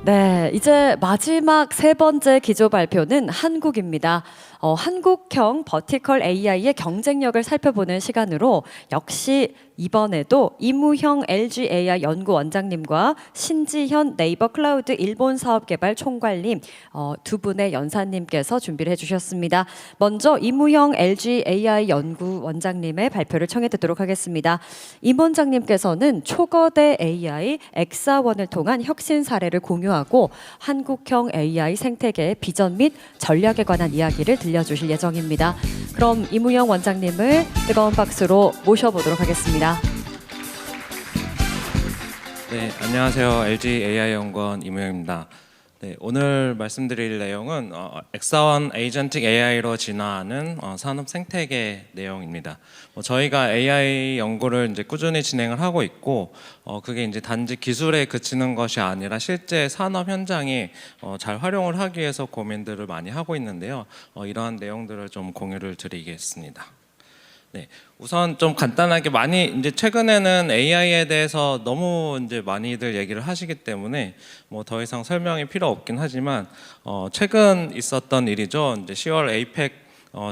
네, 이제 마지막 세 번째 기조 발표는 한국입니다. 한국형 버티컬 AI의 경쟁력을 살펴보는 시간으로 역시 이번에도 이무형 LG AI 연구원장님과 신지현 네이버 클라우드 일본 사업개발 총괄님 두 분의 연사님께서 준비를 해주셨습니다. 먼저 이무형 LG AI 연구원장님의 발표를 청해 듣도록 하겠습니다. 임 원장님께서는 초거대 AI 엑사원을 통한 혁신 사례를 공유하고 한국형 AI 생태계의 비전 및 전략에 관한 이야기를 들려주실 예정입니다. 그럼 이무형 원장님을 뜨거운 박수로 모셔보도록 하겠습니다. 네, 안녕하세요. LG AI 연구원 이무영입니다. 네, 오늘 말씀드릴 내용은 엑사원 에이전틱 AI로 진화하는 산업 생태계 내용입니다. 저희가 AI 연구를 이제 꾸준히 진행을 하고 있고, 그게 이제 단지 기술에 그치는 것이 아니라 실제 산업 현장에 잘 활용을 하기 위해서 고민들을 많이 하고 있는데요. 이러한 내용들을 좀 공유를 드리겠습니다. 네, 우선 좀 간단하게 많이 이제 최근에는 AI에 대해서 너무 이제 많이들 얘기를 하시기 때문에 뭐 더 이상 설명이 필요 없긴 하지만 최근 있었던 일이죠. 이제 10월 에이펙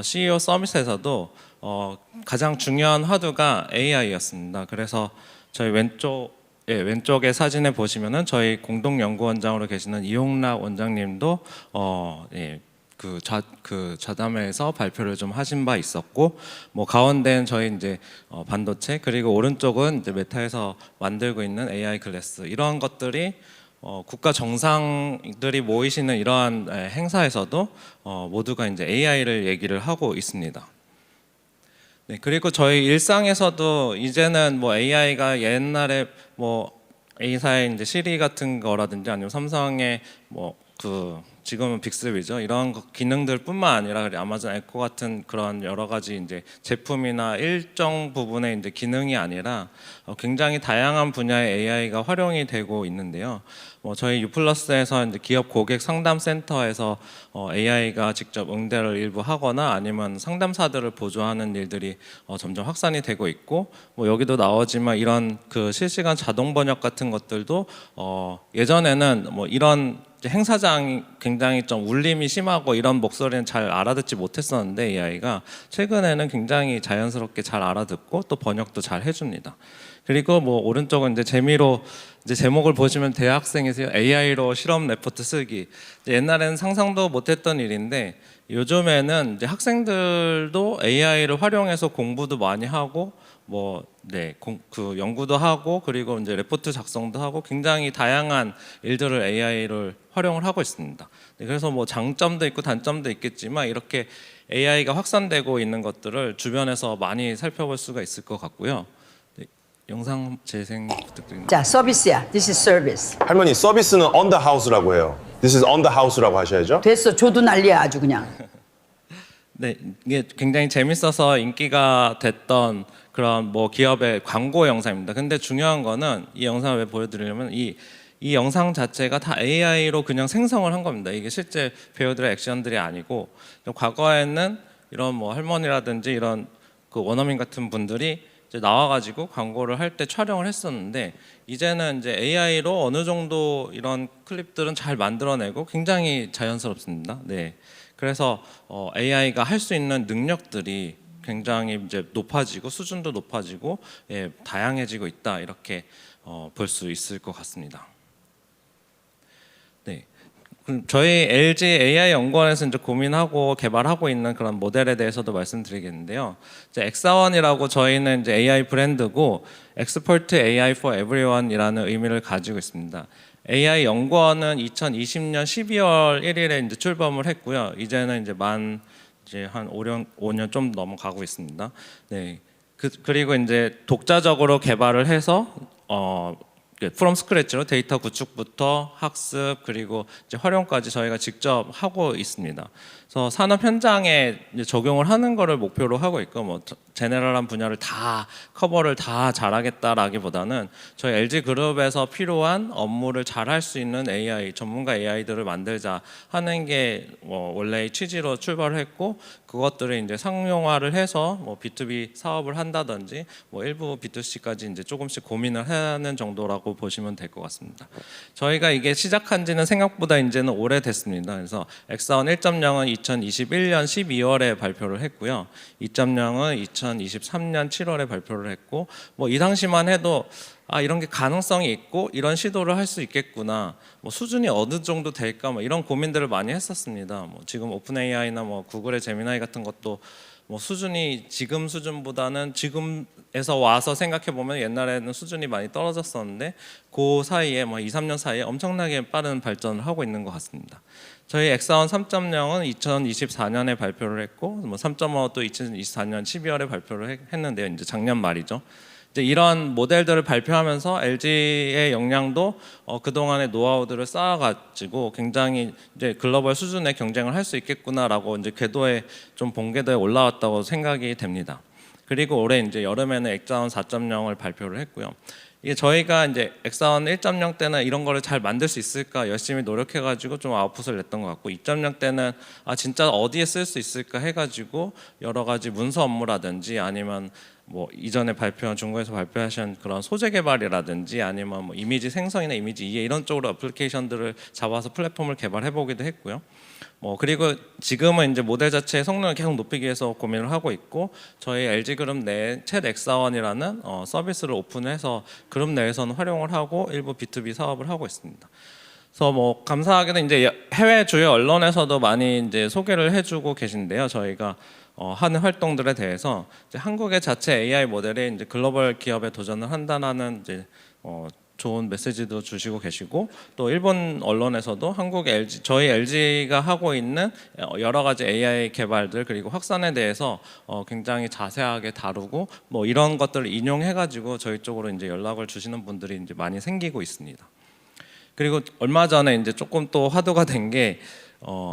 CEO 서밋에서도 가장 중요한 화두가 AI였습니다. 그래서 저희 왼쪽의 사진에 보시면은 저희 공동 연구원장으로 계시는 이용락 원장님도 그 좌담회에서 발표를 좀 하신 바 있었고, 뭐 가운데는 저희 이제 반도체, 그리고 오른쪽은 이제 메타에서 만들고 있는 AI 글래스, 이러한 것들이 국가 정상들이 모이시는 이러한 행사에서도 모두가 이제 AI를 얘기를 하고 있습니다. 네, 그리고 저희 일상에서도 이제는 뭐 AI가 옛날에 뭐 A사의 이제 시리 같은 거라든지 아니면 삼성의 지금은 빅스비죠. 이런 기능들뿐만 아니라 아마존 에코 같은 그런 여러 가지 이제 제품이나 일정 부분의 이제 기능이 아니라 굉장히 다양한 분야의 AI가 활용이 되고 있는데요. 저희 유플러스에서 이제 기업 고객 상담 센터에서 AI가 직접 응대를 일부 하거나 아니면 상담사들을 보조하는 일들이 점점 확산이 되고 있고, 여기도 나오지만 이런 그 실시간 자동 번역 같은 것들도 예전에는 이런 행사장이 굉장히 좀 울림이 심하고 이런 목소리는 잘 알아듣지 못했었는데 AI가 최근에는 굉장히 자연스럽게 잘 알아듣고 또 번역도 잘 해줍니다. 그리고 오른쪽은 이제 재미로 이제 제목을 보시면 대학생이세요. AI로 실험 레포트 쓰기. 옛날에는 상상도 못했던 일인데 요즘에는 이제 학생들도 AI를 활용해서 공부도 많이 하고 그 연구도 하고 그리고 이제 레포트 작성도 하고 굉장히 다양한 일들을 AI를 활용을 하고 있습니다. 그래서 장점도 있고 단점도 있겠지만 이렇게 AI가 확산되고 있는 것들을 주변에서 많이 살펴볼 수가 있을 것 같고요. 영상 재생 부탁드립니다. 자, 서비스야. This is service. 할머니, 서비스는 on the house라고 해요. This is on the house라고 하셔야죠. 됐어. 줘도 난리야 아주 그냥. 네, 이게 굉장히 재밌어서 인기가 됐던 그런 기업의 광고 영상입니다. 근데 중요한 거는 이 영상을 왜 보여드리려면 이 영상 자체가 다 AI로 그냥 생성을 한 겁니다. 이게 실제 배우들의 액션들이 아니고, 과거에는 이런 할머니라든지 이런 그 원어민 같은 분들이 이제 나와가지고 광고를 할 때 촬영을 했었는데, 이제는 이제 AI로 어느 정도 이런 클립들은 잘 만들어내고 굉장히 자연스럽습니다. 네, 그래서 AI가 할 수 있는 능력들이 굉장히 이제 높아지고 수준도 높아지고 다양해지고 있다, 이렇게 볼 수 있을 것 같습니다. 네, 저희 LG AI 연구원에서 이제 고민하고 개발하고 있는 그런 모델에 대해서도 말씀드리겠는데요. 이제 엑사원이라고 저희는 이제 AI 브랜드고 Expert AI for Everyone이라는 의미를 가지고 있습니다. AI 연구원은 2020년 12월 1일에 이제 출범을 했고요. 이제는 이제 한 5년 좀 넘어가고 있습니다. 네, 그리고 이제 독자적으로 개발을 해서 프롬 스크래치로 데이터 구축부터 학습 그리고 이제 활용까지 저희가 직접 하고 있습니다. 그래서 산업 현장에 이제 적용을 하는 거를 목표로 하고 있고, 제네럴한 분야를 다 커버를 다 잘하겠다라기보다는 저희 LG 그룹에서 필요한 업무를 잘할 수 있는 AI 전문가 AI들을 만들자 하는 게 원래의 취지로 출발을 했고, 그것들을 이제 상용화를 해서 뭐 B2B 사업을 한다든지 뭐 일부 B2C까지 이제 조금씩 고민을 하는 정도라고 보시면 될 것 같습니다. 저희가 이게 시작한 지는 생각보다 이제는 오래됐습니다. 그래서 엑사원 1.0은 2021년 12월에 발표를 했고요. 2.0은 2023년 7월에 발표를 했고, 뭐 이 당시만 해도 이런 게 가능성이 있고 이런 시도를 할 수 있겠구나, 뭐 수준이 어느 정도 될까, 뭐 이런 고민들을 많이 했었습니다. 뭐 지금 오픈 AI나 뭐 구글의 제미나이 같은 것도 뭐 수준이 지금 수준보다는 지금에서 와서 생각해 보면 옛날에는 수준이 많이 떨어졌었는데 그 사이에 뭐 2, 3년 사이에 엄청나게 빠른 발전을 하고 있는 것 같습니다. 저희 엑사원 3.0은 2024년에 발표를 했고, 뭐 3.5도 2024년 12월에 발표를 했는데요. 이제 작년 말이죠. 이제 이런 모델들을 발표하면서 LG의 역량도 그동안의 노하우들을 쌓아가지고 굉장히 이제 글로벌 수준의 경쟁을 할 수 있겠구나라고 이제 궤도에 좀 본궤도에 올라왔다고 생각이 됩니다. 그리고 올해 이제 여름에는 엑사원 4.0을 발표를 했고요. 이게 저희가 이제 엑사원 1.0 때는 이런 거를 잘 만들 수 있을까 열심히 노력해가지고 좀 아웃풋을 냈던 것 같고, 2.0 때는 진짜 어디에 쓸 수 있을까 해가지고 여러 가지 문서 업무라든지 아니면 뭐 이전에 발표한 중국에서 발표하신 그런 소재 개발이라든지 아니면 뭐 이미지 생성이나 이미지 이해 이런 쪽으로 애플리케이션들을 잡아서 플랫폼을 개발해 보기도 했고요. 뭐 그리고 지금은 이제 모델 자체의 성능을 계속 높이기 위해서 고민을 하고 있고, 저희 LG 그룹 내에 챗 엑사원이라는 서비스를 오픈해서 그룹 내에서는 활용을 하고 일부 B2B 사업을 하고 있습니다. 그래서 뭐 감사하게도 이제 해외 주요 언론에서도 많이 이제 소개를 해주고 계신데요. 저희가 하는 활동들에 대해서 이제 한국의 자체 AI 모델이 이제 글로벌 기업에 도전을 한다는 이제 좋은 메시지도 주시고 계시고, 또 일본 언론에서도 한국 LG, 저희 LG가 하고 있는 여러 가지 AI 개발들 그리고 확산에 대해서 굉장히 자세하게 다루고 뭐 이런 것들을 인용해가지고 저희 쪽으로 이제 연락을 주시는 분들이 이제 많이 생기고 있습니다. 그리고 얼마 전에 이제 조금 또 화두가 된 게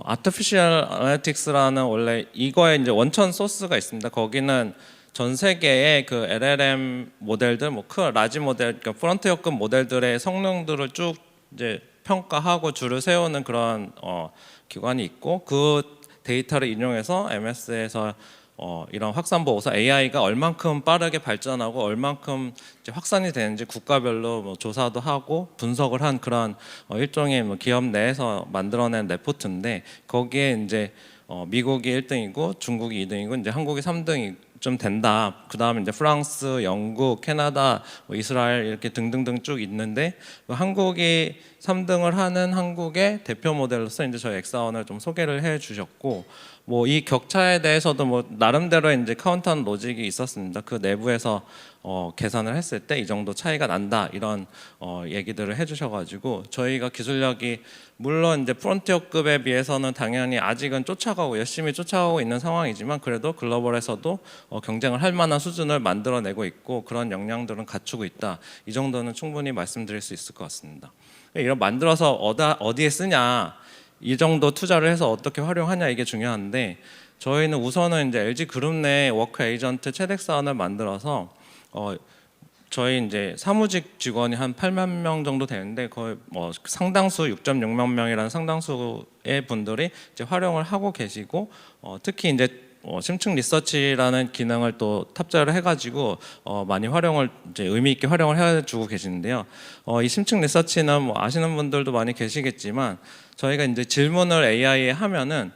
Artificial Analytics라는 원래 이거에 이제 원천 소스가 있습니다. 거기는 전 세계의 그 LLM 모델들, 뭐 라지 모델, 그러니까 프론티어급 모델들의 성능들을 쭉 이제 평가하고 줄을 세우는 그런 기관이 있고, 그 데이터를 인용해서 MS에서 이런 확산 보고서 AI가 얼만큼 빠르게 발전하고 얼만큼 이제 확산이 되는지 국가별로 뭐 조사도 하고 분석을 한 그런 일종의 뭐 기업 내에서 만들어낸 레포트인데, 거기에 이제 미국이 1등이고 중국이 2등이고 이제 한국이 3등이 좀 된다. 그 다음에 이제 프랑스, 영국, 캐나다, 뭐 이스라엘 이렇게 등등등 쭉 있는데, 한국이 3등을 하는 한국의 대표 모델로서 이제 저희 엑사원을 좀 소개를 해주셨고, 뭐 이 격차에 대해서도 뭐 나름대로 이제 카운트한 로직이 있었습니다. 그 내부에서 계산을 했을 때 이 정도 차이가 난다 이런 얘기들을 해주셔가지고, 저희가 기술력이 물론 이제 프론티어급에 비해서는 당연히 아직은 쫓아가고 열심히 쫓아가고 있는 상황이지만 그래도 글로벌에서도 경쟁을 할 만한 수준을 만들어내고 있고 그런 역량들은 갖추고 있다. 이 정도는 충분히 말씀드릴 수 있을 것 같습니다. 이런 만들어서 어디에 쓰냐, 이 정도 투자를 해서 어떻게 활용하냐 이게 중요한데, 저희는 우선은 이제 LG 그룹 내 워크 에이전트 최덱사원을 만들어서 저희 이제 사무직 직원이 한 8만 명 정도 되는데 거의 뭐 상당수 6.6만 명이라는 상당수의 분들이 이제 활용을 하고 계시고, 특히 이제 심층 리서치라는 기능을 또 탑재를 해가지고 많이 활용을 이제 의미 있게 활용을 해주고 계시는데요. 이 심층 리서치는 뭐 아시는 분들도 많이 계시겠지만 저희가 이제 질문을 AI에 하면은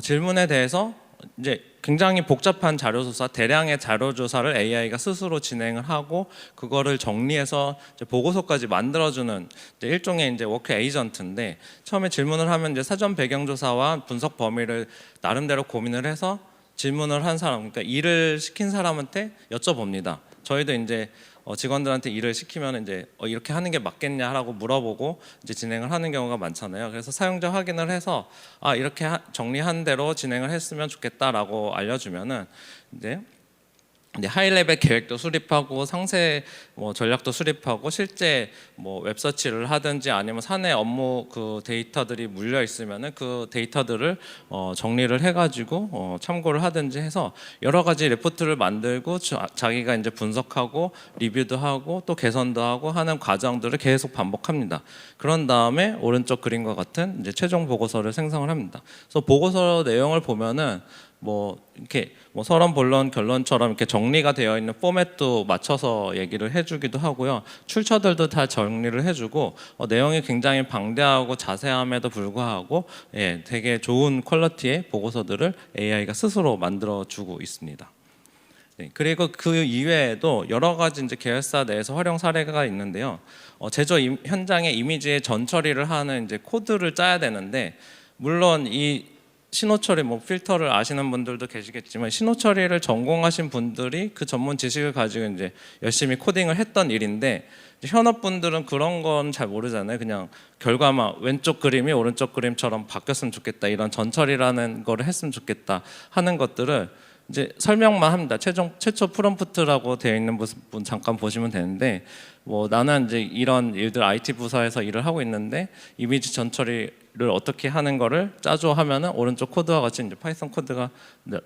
질문에 대해서 이제 굉장히 복잡한 자료 조사, 대량의 자료 조사를 AI가 스스로 진행을 하고 그거를 정리해서 이제 보고서까지 만들어주는 이제 일종의 이제 워크 에이전트인데, 처음에 질문을 하면 이제 사전 배경 조사와 분석 범위를 나름대로 고민을 해서 질문을 한 사람, 그러니까 일을 시킨 사람한테 여쭤봅니다. 저희도 이제 직원들한테 일을 시키면 이제 이렇게 하는 게 맞겠냐라고 물어보고 이제 진행을 하는 경우가 많잖아요. 그래서 사용자 확인을 해서 이렇게 정리한 대로 진행을 했으면 좋겠다라고 알려주면은 이제 이제 하이레벨 계획도 수립하고 상세 뭐 전략도 수립하고 실제 뭐 웹서치를 하든지 아니면 사내 업무 그 데이터들이 물려 있으면은 그 데이터들을 정리를 해가지고 참고를 하든지 해서 여러 가지 레포트를 만들고 자기가 이제 분석하고 리뷰도 하고 또 개선도 하고 하는 과정들을 계속 반복합니다. 그런 다음에 오른쪽 그림과 같은 이제 최종 보고서를 생성을 합니다. 그래서 보고서 내용을 보면은 뭐 이렇게 뭐 서론, 본론, 결론처럼 이렇게 정리가 되어 있는 포맷도 맞춰서 얘기를 해주기도 하고요. 출처들도 다 정리를 해주고 내용이 굉장히 방대하고 자세함에도 불구하고 되게 좋은 퀄리티의 보고서들을 AI가 스스로 만들어주고 있습니다. 그리고 그 이외에도 여러 가지 이제 계열사 내에서 활용 사례가 있는데요. 제조 현장의 이미지의 전처리를 하는 이제 코드를 짜야 되는데 물론 이 신호 처리 뭐 필터를 아시는 분들도 계시겠지만 신호 처리를 전공하신 분들이 그 전문 지식을 가지고 이제 열심히 코딩을 했던 일인데 현업 분들은 그런 건 잘 모르잖아요. 그냥 결과만 왼쪽 그림이 오른쪽 그림처럼 바뀌었으면 좋겠다, 이런 전처리라는 거를 했으면 좋겠다 하는 것들을 이제 설명만 합니다. 최초 프롬프트라고 되어 있는 분 잠깐 보시면 되는데 뭐 나는 이제 이런 일들 IT 부서에서 일을 하고 있는데 이미지 전처리를 어떻게 하는 거를 짜줘 하면은 오른쪽 코드와 같이 이제 파이썬 코드가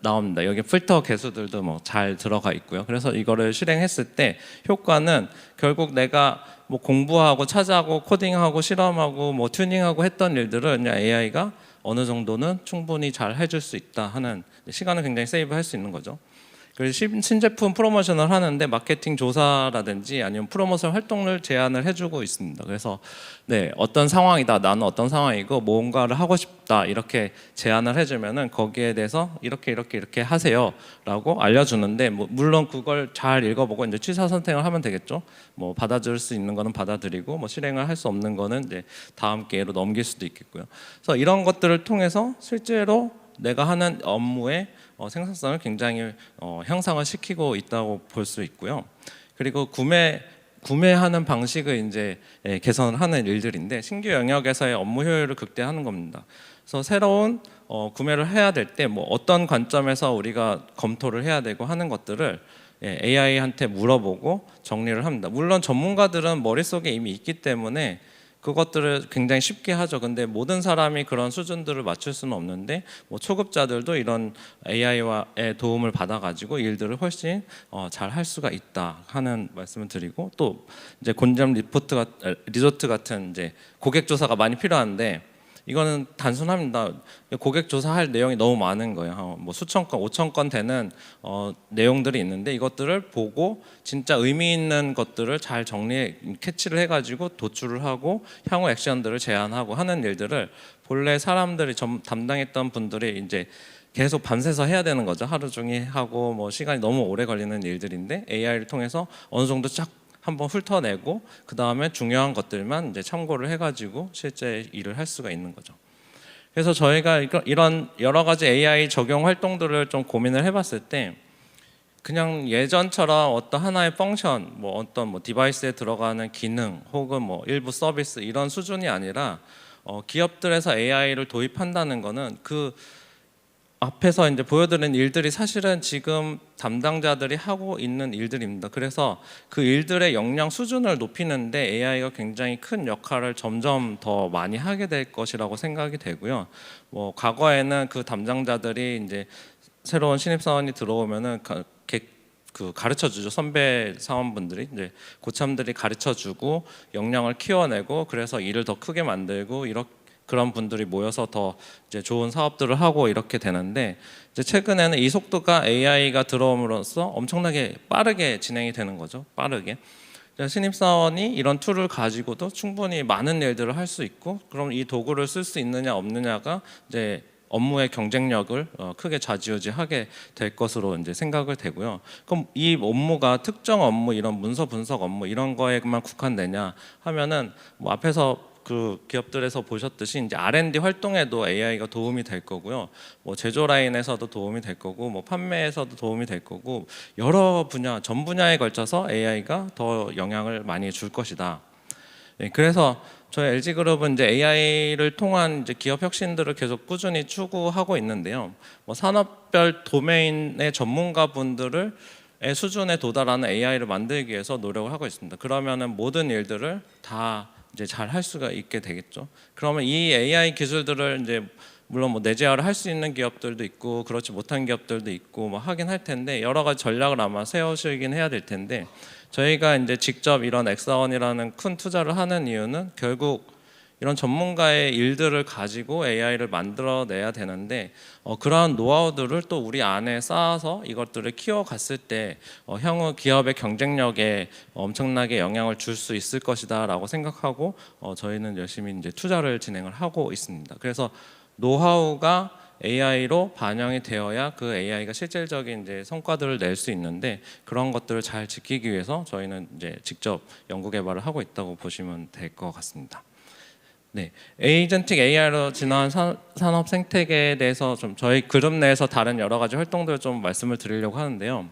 나옵니다. 여기 필터 개수들도 뭐 잘 들어가 있고요. 그래서 이거를 실행했을 때 효과는 결국 내가 뭐 공부하고 찾아하고 코딩하고 실험하고 뭐 튜닝하고 했던 일들을 그냥 AI가 어느 정도는 충분히 잘 해줄 수 있다 하는, 시간을 굉장히 세이브할 수 있는 거죠. 그래서 신제품 프로모션을 하는데 마케팅 조사라든지 아니면 프로모션 활동을 제안을 해주고 있습니다. 그래서 어떤 상황이다, 나는 어떤 상황이고 뭔가를 하고 싶다 이렇게 제안을 해주면은 거기에 대해서 이렇게 하세요라고 알려주는데 물론 그걸 잘 읽어보고 이제 취사 선택을 하면 되겠죠. 뭐 받아줄 수 있는 거는 받아들이고 뭐 실행을 할 수 없는 거는 이제 다음 기회로 넘길 수도 있겠고요. 그래서 이런 것들을 통해서 실제로 내가 하는 업무의 생산성을 굉장히 향상을 시키고 있다고 볼 수 있고요. 그리고 구매하는 방식을 이제 개선을 하는 일들인데 신규 영역에서의 업무 효율을 극대화하는 겁니다. 그래서 새로운 구매를 해야 될 때 뭐 어떤 관점에서 우리가 검토를 해야 되고 하는 것들을 AI한테 물어보고 정리를 합니다. 물론 전문가들은 머릿속에 이미 있기 때문에 그것들을 굉장히 쉽게 하죠. 근데 모든 사람이 그런 수준들을 맞출 수는 없는데 뭐 초급자들도 이런 AI와의 도움을 받아가지고 일들을 훨씬 잘 할 수가 있다 하는 말씀을 드리고, 또 이제 곤잠 리조트 같은 이제 고객 조사가 많이 필요한데 이거는 단순합니다. 고객 조사할 내용이 너무 많은 거예요. 뭐 수천 건, 5천 건 되는 내용들이 있는데 이것들을 보고 진짜 의미 있는 것들을 잘 캐치를 해가지고 도출을 하고 향후 액션들을 제안하고 하는 일들을 본래 사람들이 담당했던 분들이 이제 계속 밤새서 해야 되는 거죠. 하루 종일 하고 뭐 시간이 너무 오래 걸리는 일들인데 AI를 통해서 어느 정도 쫙 한번 훑어내고 그 다음에 중요한 것들만 이제 참고를 해가지고 실제 일을 할 수가 있는 거죠. 그래서 저희가 이런 여러 가지 AI 적용 활동들을 좀 고민을 해봤을 때 그냥 예전처럼 어떤 하나의 펑션, 뭐 어떤 뭐 디바이스에 들어가는 기능 혹은 뭐 일부 서비스 이런 수준이 아니라 기업들에서 AI를 도입한다는 거는 그 앞에서 이제 보여드린 일들이 사실은 지금 담당자들이 하고 있는 일들입니다. 그래서 그 일들의 역량 수준을 높이는데 AI가 굉장히 큰 역할을 점점 더 많이 하게 될 것이라고 생각이 되고요. 뭐 과거에는 그 담당자들이 이제 새로운 신입사원이 들어오면은 그 가르쳐 주죠. 선배 사원분들이 이제 고참들이 가르쳐 주고 역량을 키워내고 그래서 일을 더 크게 만들고 그런 분들이 모여서 더 이제 좋은 사업들을 하고 이렇게 되는데 이제 최근에는 이 속도가 AI가 들어옴으로써 엄청나게 빠르게 진행이 되는 거죠. 빠르게. 신입사원이 이런 툴을 가지고도 충분히 많은 일들을 할 수 있고, 그럼 이 도구를 쓸 수 있느냐 없느냐가 이제 업무의 경쟁력을 크게 좌지우지하게 될 것으로 이제 생각을 되고요. 그럼 이 업무가 특정 업무, 이런 문서 분석 업무 이런 거에만 국한되냐 하면은 뭐 앞에서 그 기업들에서 보셨듯이 이제 R&D 활동에도 AI가 도움이 될 거고요. 뭐 제조 라인에서도 도움이 될 거고, 뭐 판매에서도 도움이 될 거고, 여러 분야, 전 분야에 걸쳐서 AI가 더 영향을 많이 줄 것이다. 그래서 저희 LG그룹은 이제 AI를 통한 이제 기업 혁신들을 계속 꾸준히 추구하고 있는데요. 뭐 산업별 도메인의 전문가분들을 수준에 도달하는 AI를 만들기 위해서 노력을 하고 있습니다. 그러면은 모든 일들을 다 이제 잘 할 수가 있게 되겠죠. 그러면 이 AI 기술들을 이제 물론 뭐 내재화를 할 수 있는 기업들도 있고 그렇지 못한 기업들도 있고 뭐 하긴 할 텐데 여러 가지 전략을 아마 세우시긴 해야 될 텐데 저희가 이제 직접 이런 엑사원이라는 큰 투자를 하는 이유는 결국 이런 전문가의 일들을 가지고 AI를 만들어내야 되는데 그러한 노하우들을 또 우리 안에 쌓아서 이것들을 키워갔을 때 향후 기업의 경쟁력에 엄청나게 영향을 줄 수 있을 것이다라고 생각하고 저희는 열심히 이제 투자를 진행을 하고 있습니다. 그래서 노하우가 AI로 반영이 되어야 그 AI가 실질적인 이제 성과들을 낼 수 있는데 그런 것들을 잘 지키기 위해서 저희는 이제 직접 연구 개발을 하고 있다고 보시면 될 것 같습니다. 네, 에이전틱 AI로 진화한 산업 생태계에 대해서 좀 저희 그룹 내에서 다른 여러 가지 활동들을 좀 말씀을 드리려고 하는데요.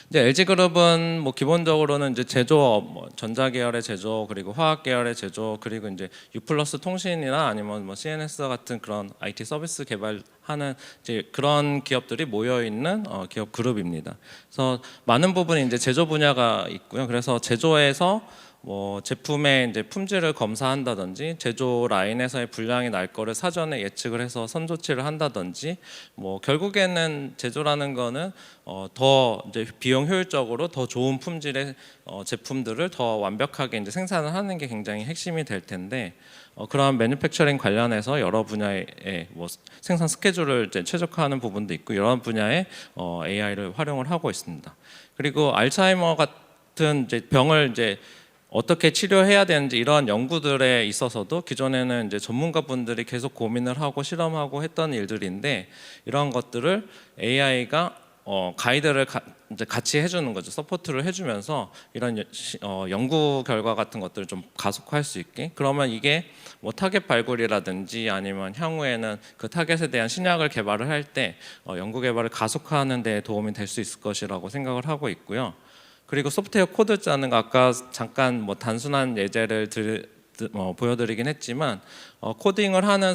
이제 LG그룹은 뭐 기본적으로는 이제 제조업, 뭐 전자 계열의 제조, 그리고 화학 계열의 제조, 그리고 이제 U+ 통신이나 아니면 뭐 CNS 같은 그런 IT 서비스 개발하는 이제 그런 기업들이 모여 있는 기업 그룹입니다. 그래서 많은 부분이 이제 제조 분야가 있고요. 그래서 제조에서 뭐 제품의 이제 품질을 검사한다든지 제조 라인에서의 불량이 날 거를 사전에 예측을 해서 선조치를 한다든지 뭐 결국에는 제조라는 거는 더 이제 비용 효율적으로 더 좋은 품질의 제품들을 더 완벽하게 이제 생산을 하는 게 굉장히 핵심이 될 텐데 그런 매뉴팩처링 관련해서 여러 분야의 뭐 생산 스케줄을 이제 최적화하는 부분도 있고 이런 분야에 AI를 활용을 하고 있습니다. 그리고 알츠하이머 같은 이제 병을 이제 어떻게 치료해야 되는지 이런 연구들에 있어서도 기존에는 이제 전문가분들이 계속 고민을 하고 실험하고 했던 일들인데 이런 것들을 AI가 가이드를 이제 같이 해주는 거죠. 서포트를 해주면서 이런 연구 결과 같은 것들을 좀 가속화할 수 있게. 그러면 이게 뭐 타겟 발굴이라든지 아니면 향후에는 그 타겟에 대한 신약을 개발을 할 때 연구 개발을 가속화하는 데 도움이 될 수 있을 것이라고 생각을 하고 있고요. 그리고 소프트웨어 코드 짜는 거 아까 잠깐 뭐 단순한 예제를 보여드리긴 했지만 코딩을 하는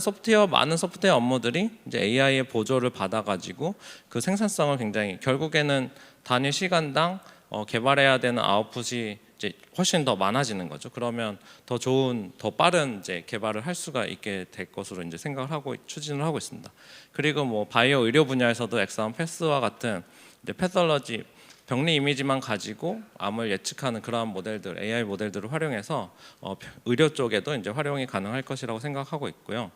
많은 소프트웨어 업무들이 이제 AI의 보조를 받아가지고 그 생산성을 굉장히 결국에는 단위 시간당 개발해야 되는 아웃풋이 이제 훨씬 더 많아지는 거죠. 그러면 더 좋은, 더 빠른 이제 개발을 할 수가 있게 될 것으로 이제 생각을 하고 추진을 하고 있습니다. 그리고 뭐 바이오 의료 분야에서도 엑사온 패스와 같은 이제 패설러지 병리 이미지만 가지고 암을 예측하는 그러한 모델들, AI 모델들을 활용해서 의료 쪽에도 이제 활용이 가능할 것이라고 생각하고 있고요.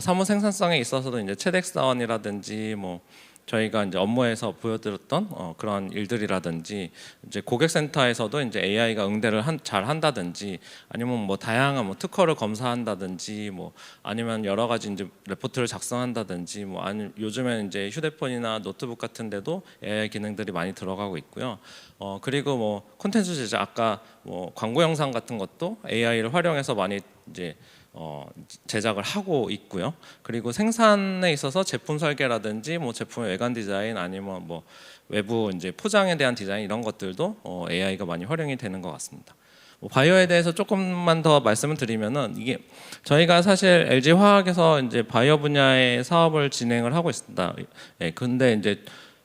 사무 생산성에 있어서도 이제 체덱사원이라든지 뭐 저희가 이제 업무에서 보여드렸던 그런 일들이라든지 이제 고객센터에서도 이제 AI가 응대를 잘 한다든지 아니면 뭐 다양한 뭐 특허를 검사한다든지 뭐 아니면 여러 가지 이제 레포트를 작성한다든지 뭐 아니 요즘에는 이제 휴대폰이나 노트북 같은데도 AI 기능들이 많이 들어가고 있고요. 그리고 뭐 콘텐츠 제작 아까 뭐 광고 영상 같은 것도 AI를 활용해서 많이 이제 제작을 하고 있고요. 그리고 생산에 있어서 제품 설계라든지 뭐 제품의 외관 디자인 아니면 뭐 외부 이제 포장에 대한 디자인 이런 것들도 AI가 많이 활용이 되는 것 같습니다. 뭐 바이오에 대해서 조금만 더 말씀을 드리면은 이게 저희가 사실 LG 화학에서 이제 바이오 분야의 사업을 진행을 하고 있습니다. 예, 근데 이제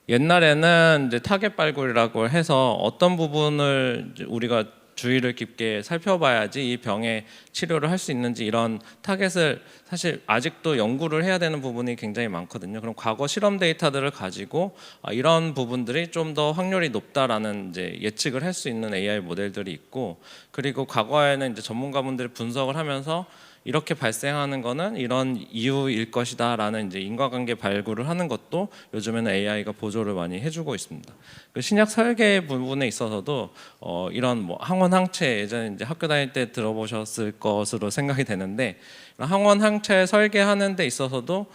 옛날에는 이제 타겟 발굴이라고 해서 어떤 부분을 우리가 주의를 깊게 살펴봐야지 이 병의 치료를 할 수 있는지 이런 타겟을 사실 아직도 연구를 해야 되는 부분이 굉장히 많거든요. 그럼 과거 실험 데이터들을 가지고 이런 부분들이 좀 더 확률이 높다라는 이제 예측을 할 수 있는 AI 모델들이 있고 그리고 과거에는 이제 전문가분들이 분석을 하면서 이렇게 발생하는 거는 이런 이유일 것이다라는 이제 인과관계 발굴을 하는 것도 요즘에는 AI가 보조를 많이 해주고 있습니다. 그 신약 설계 부분에 있어서도 이런 뭐 항원 항체 예전에 이제 학교 다닐 때 들어보셨을 것으로 생각이 되는데 항원 항체 설계하는 데 있어서도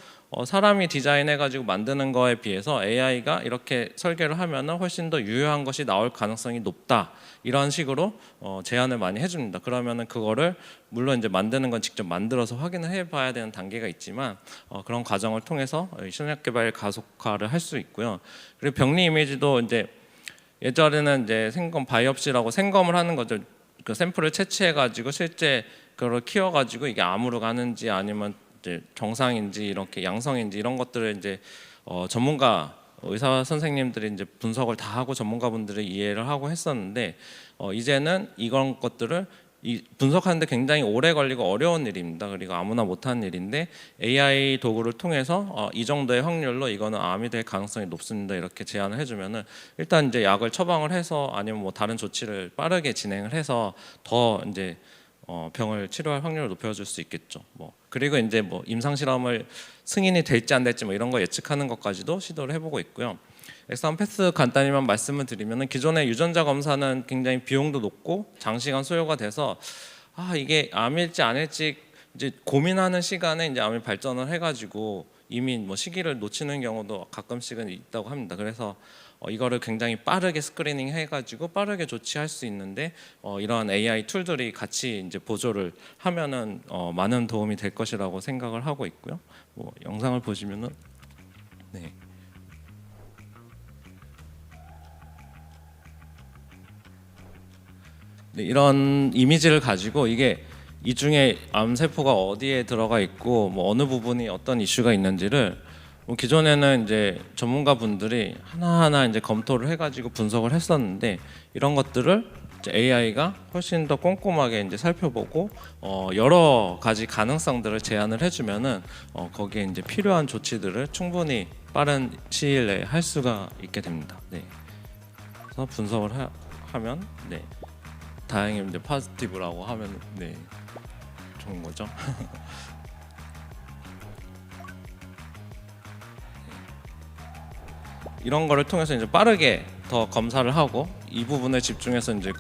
사람이 디자인해가지고 만드는 거에 비해서 AI가 이렇게 설계를 하면은 훨씬 더 유효한 것이 나올 가능성이 높다 이런 식으로 제안을 많이 해줍니다. 그러면은 그거를 물론 이제 만드는 건 직접 만들어서 확인을 해봐야 되는 단계가 있지만 그런 과정을 통해서 신약 개발 가속화를 할 수 있고요. 그리고 병리 이미지도 이제 예전에는 이제 생검 바이옵시라고 생검을 하는 거죠. 그 샘플을 채취해가지고 실제 그걸 키워가지고 이게 암으로 가는지 아니면 이제 정상인지 이렇게 양성인지 이런 것들을 이제 전문가 의사 선생님들이 이제 분석을 다 하고 전문가분들이 이해를 하고 했었는데 이제는 이런 것들을 분석하는데 굉장히 오래 걸리고 어려운 일입니다. 그리고 아무나 못하는 일인데 AI 도구를 통해서 이 정도의 확률로 이거는 암이 될 가능성이 높습니다. 이렇게 제안을 해주면은 일단 이제 약을 처방을 해서 아니면 뭐 다른 조치를 빠르게 진행을 해서 더 이제 병을 치료할 확률을 높여줄 수 있겠죠. 뭐 그리고 이제 뭐 임상 실험을 승인이 될지 안 될지 뭐 이런 거 예측하는 것까지도 시도를 해보고 있고요. 엑스원 패스 간단히만 말씀을 드리면은 기존의 유전자 검사는 굉장히 비용도 높고 장시간 소요가 돼서 이게 암일지 아닐지 이제 고민하는 시간에 이제 암이 발전을 해가지고 이미 뭐 시기를 놓치는 경우도 가끔씩은 있다고 합니다. 그래서 이거를 굉장히 빠르게 스크리닝 해가지고 빠르게 조치할 수 있는데 이러한 AI 툴들이 같이 이제 보조를 하면은 많은 도움이 될 것이라고 생각을 하고 있고요. 뭐 영상을 보시면은 네. 네, 이런 이미지를 가지고 이게 이 중에 암세포가 어디에 들어가 있고 뭐 어느 부분이 어떤 이슈가 있는지를 뭐 기존에는 이제 전문가 분들이 하나하나 이제 검토를 해가지고 분석을 했었는데 이런 것들을 AI가 훨씬 더 꼼꼼하게 이제 살펴보고 여러 가지 가능성들을 제안을 해주면은 거기에 이제 필요한 조치들을 충분히 빠른 시일 내에 할 수가 있게 됩니다. 네. 그래서 분석을 하면 네. 다행히 이제 포지티브라고 하면 네 좋은 거죠. 이런 거를 통해서 이제 빠르게 더 검사를 하고 이 부분에 집중해서 이제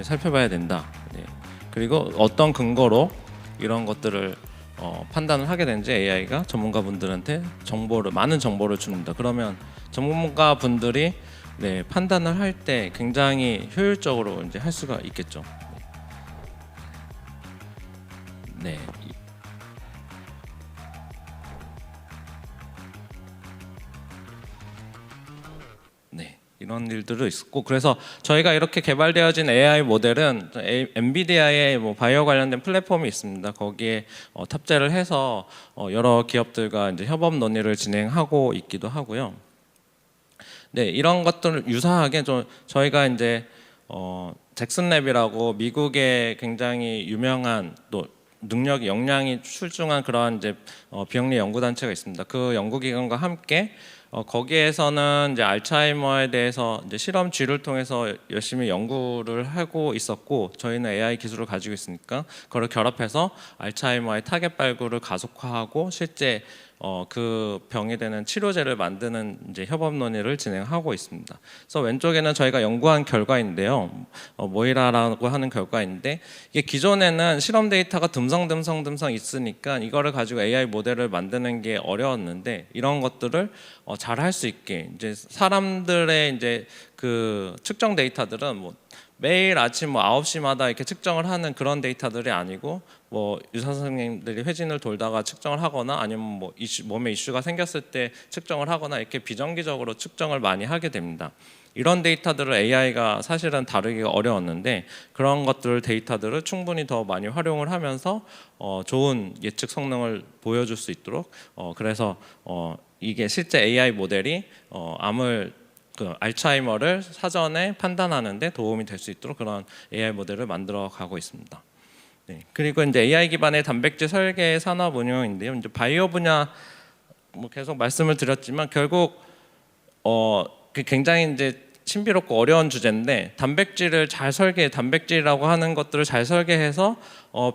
살펴봐야 된다. 네. 그리고 어떤 근거로 이런 것들을 판단을 하게 되는지 AI가 전문가분들한테 많은 정보를 줍니다. 그러면 전문가분들이 네, 판단을 할 때 굉장히 효율적으로 이제 할 수가 있겠죠. 네. 네. 이런 일들도 있었고 그래서 저희가 이렇게 개발되어진 AI 모델은 엔비디아의 뭐 바이오 관련된 플랫폼이 있습니다. 거기에 탑재를 해서 여러 기업들과 이제 협업 논의를 진행하고 있기도 하고요. 네, 이런 것들 유사하게 저희가 이제 잭슨랩이라고 미국의 굉장히 유명한 또 능력이 역량이 출중한 그러한 이제 비영리 연구 단체가 있습니다. 그 연구기관과 함께 거기에서는 이제 알츠하이머에 대해서 이제 실험쥐를 통해서 열심히 연구를 하고 있었고 저희는 AI 기술을 가지고 있으니까 그걸 결합해서 알츠하이머의 타겟 발굴을 가속화하고 실제 그 병에 되는 치료제를 만드는 이제 협업 논의를 진행하고 있습니다. 그래서 왼쪽에는 저희가 연구한 결과인데요, 모이라라고 하는 결과인데 이게 기존에는 실험 데이터가 듬성 있으니까 이거를 가지고 AI 모델을 만드는 게 어려웠는데 이런 것들을 잘 할 수 있게 이제 사람들의 이제 그 측정 데이터들은 뭐 매일 아침 뭐 9시마다 이렇게 측정을 하는 그런 데이터들이 아니고 뭐 의사 선생님들이 회진을 돌다가 측정을 하거나 아니면 뭐 몸에 이슈가 생겼을 때 측정을 하거나 이렇게 비정기적으로 측정을 많이 하게 됩니다. 이런 데이터들을 AI가 사실은 다루기가 어려웠는데 그런 것들 데이터들을 충분히 더 많이 활용을 하면서 좋은 예측 성능을 보여줄 수 있도록 그래서 이게 실제 AI 모델이 그 알츠하이머를 사전에 판단하는 데 도움이 될 수 있도록 그런 AI 모델을 만들어 가고 있습니다. 네. 그리고 이제 AI 기반의 단백질 설계 산업 운영인데요. 이제 바이오 분야 뭐 계속 말씀을 드렸지만 결국 그 굉장히 이제 신비롭고 어려운 주제인데 단백질이라고 하는 것들을 잘 설계해서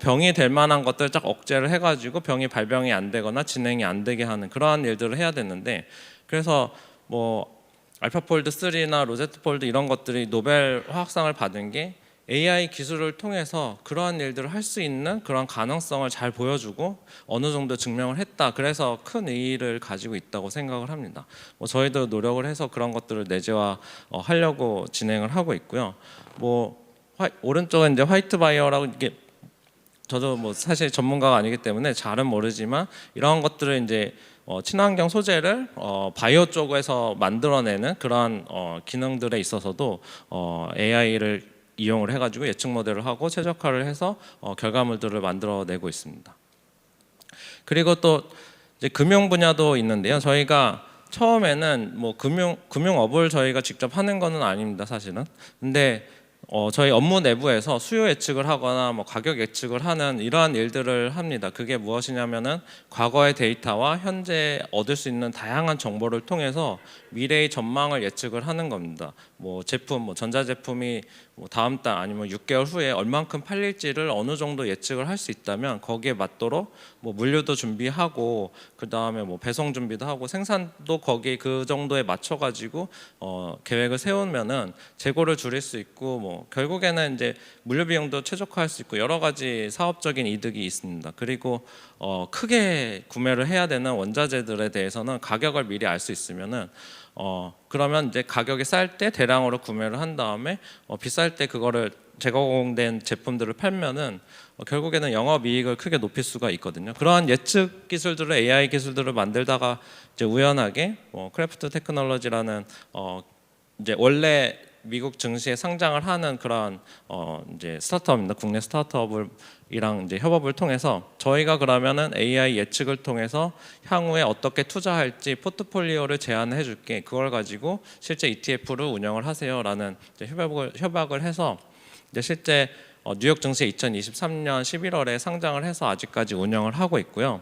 병이 될 만한 것들을 딱 억제를 해가지고 병이 발병이 안 되거나 진행이 안 되게 하는 그러한 일들을 해야 되는데 그래서 뭐 알파폴드 3나 로제트폴드 이런 것들이 노벨 화학상을 받은 게 AI 기술을 통해서 그러한 일들을 할 수 있는 그런 가능성을 잘 보여주고 어느 정도 증명을 했다. 그래서 큰 의의를 가지고 있다고 생각을 합니다. 뭐 저희도 노력을 해서 그런 것들을 내재화 하려고 진행을 하고 있고요. 뭐 오른쪽은 이제 화이트 바이어라고 이게 저도 뭐 사실 전문가가 아니기 때문에 잘은 모르지만 이런 것들을 이제 친환경 소재를 바이오 쪽에서 만들어내는 그러한 기능들에 있어서도 AI를 이용을 해가지고 예측 모델을 하고 최적화를 해서 결과물들을 만들어내고 있습니다. 그리고 또 이제 금융 분야도 있는데요. 저희가 처음에는 뭐 금융업을 저희가 직접 하는 거는 아닙니다, 사실은. 근데 저희 업무 내부에서 수요 예측을 하거나 뭐 가격 예측을 하는 이러한 일들을 합니다. 그게 무엇이냐면은 과거의 데이터와 현재 얻을 수 있는 다양한 정보를 통해서 미래의 전망을 예측을 하는 겁니다. 뭐 제품, 뭐 전자제품이 뭐 다음 달 아니면 6개월 후에 얼만큼 팔릴지를 어느 정도 예측을 할 수 있다면 거기에 맞도록 뭐 물류도 준비하고 그 다음에 뭐 배송 준비도 하고 생산도 거기 그 정도에 맞춰 가지고 계획을 세우면은 재고를 줄일 수 있고 뭐 결국에는 이제 물류 비용도 최적화할 수 있고 여러 가지 사업적인 이득이 있습니다. 그리고 크게 구매를 해야 되는 원자재들에 대해서는 가격을 미리 알 수 있으면은 그러면 이제 가격이 쌀 때 대량으로 구매를 한 다음에 비쌀 때 그거를 재가공된 제품들을 팔면은 결국에는 영업이익을 크게 높일 수가 있거든요. 그러한 예측 기술들을 AI 기술들을 만들다가 이제 우연하게 크래프트 테크놀로지라는 이제 원래 미국 증시에 상장을 하는 그런 이제 스타트업입니다. 국내 스타트업이랑 이제 협업을 통해서 저희가 그러면은 AI 예측을 통해서 향후에 어떻게 투자할지 포트폴리오를 제안해 줄게. 그걸 가지고 실제 ETF를 운영을 하세요라는 이제 협약을 해서 이제 실제 뉴욕 증시 2023년 11월에 상장을 해서 아직까지 운영을 하고 있고요.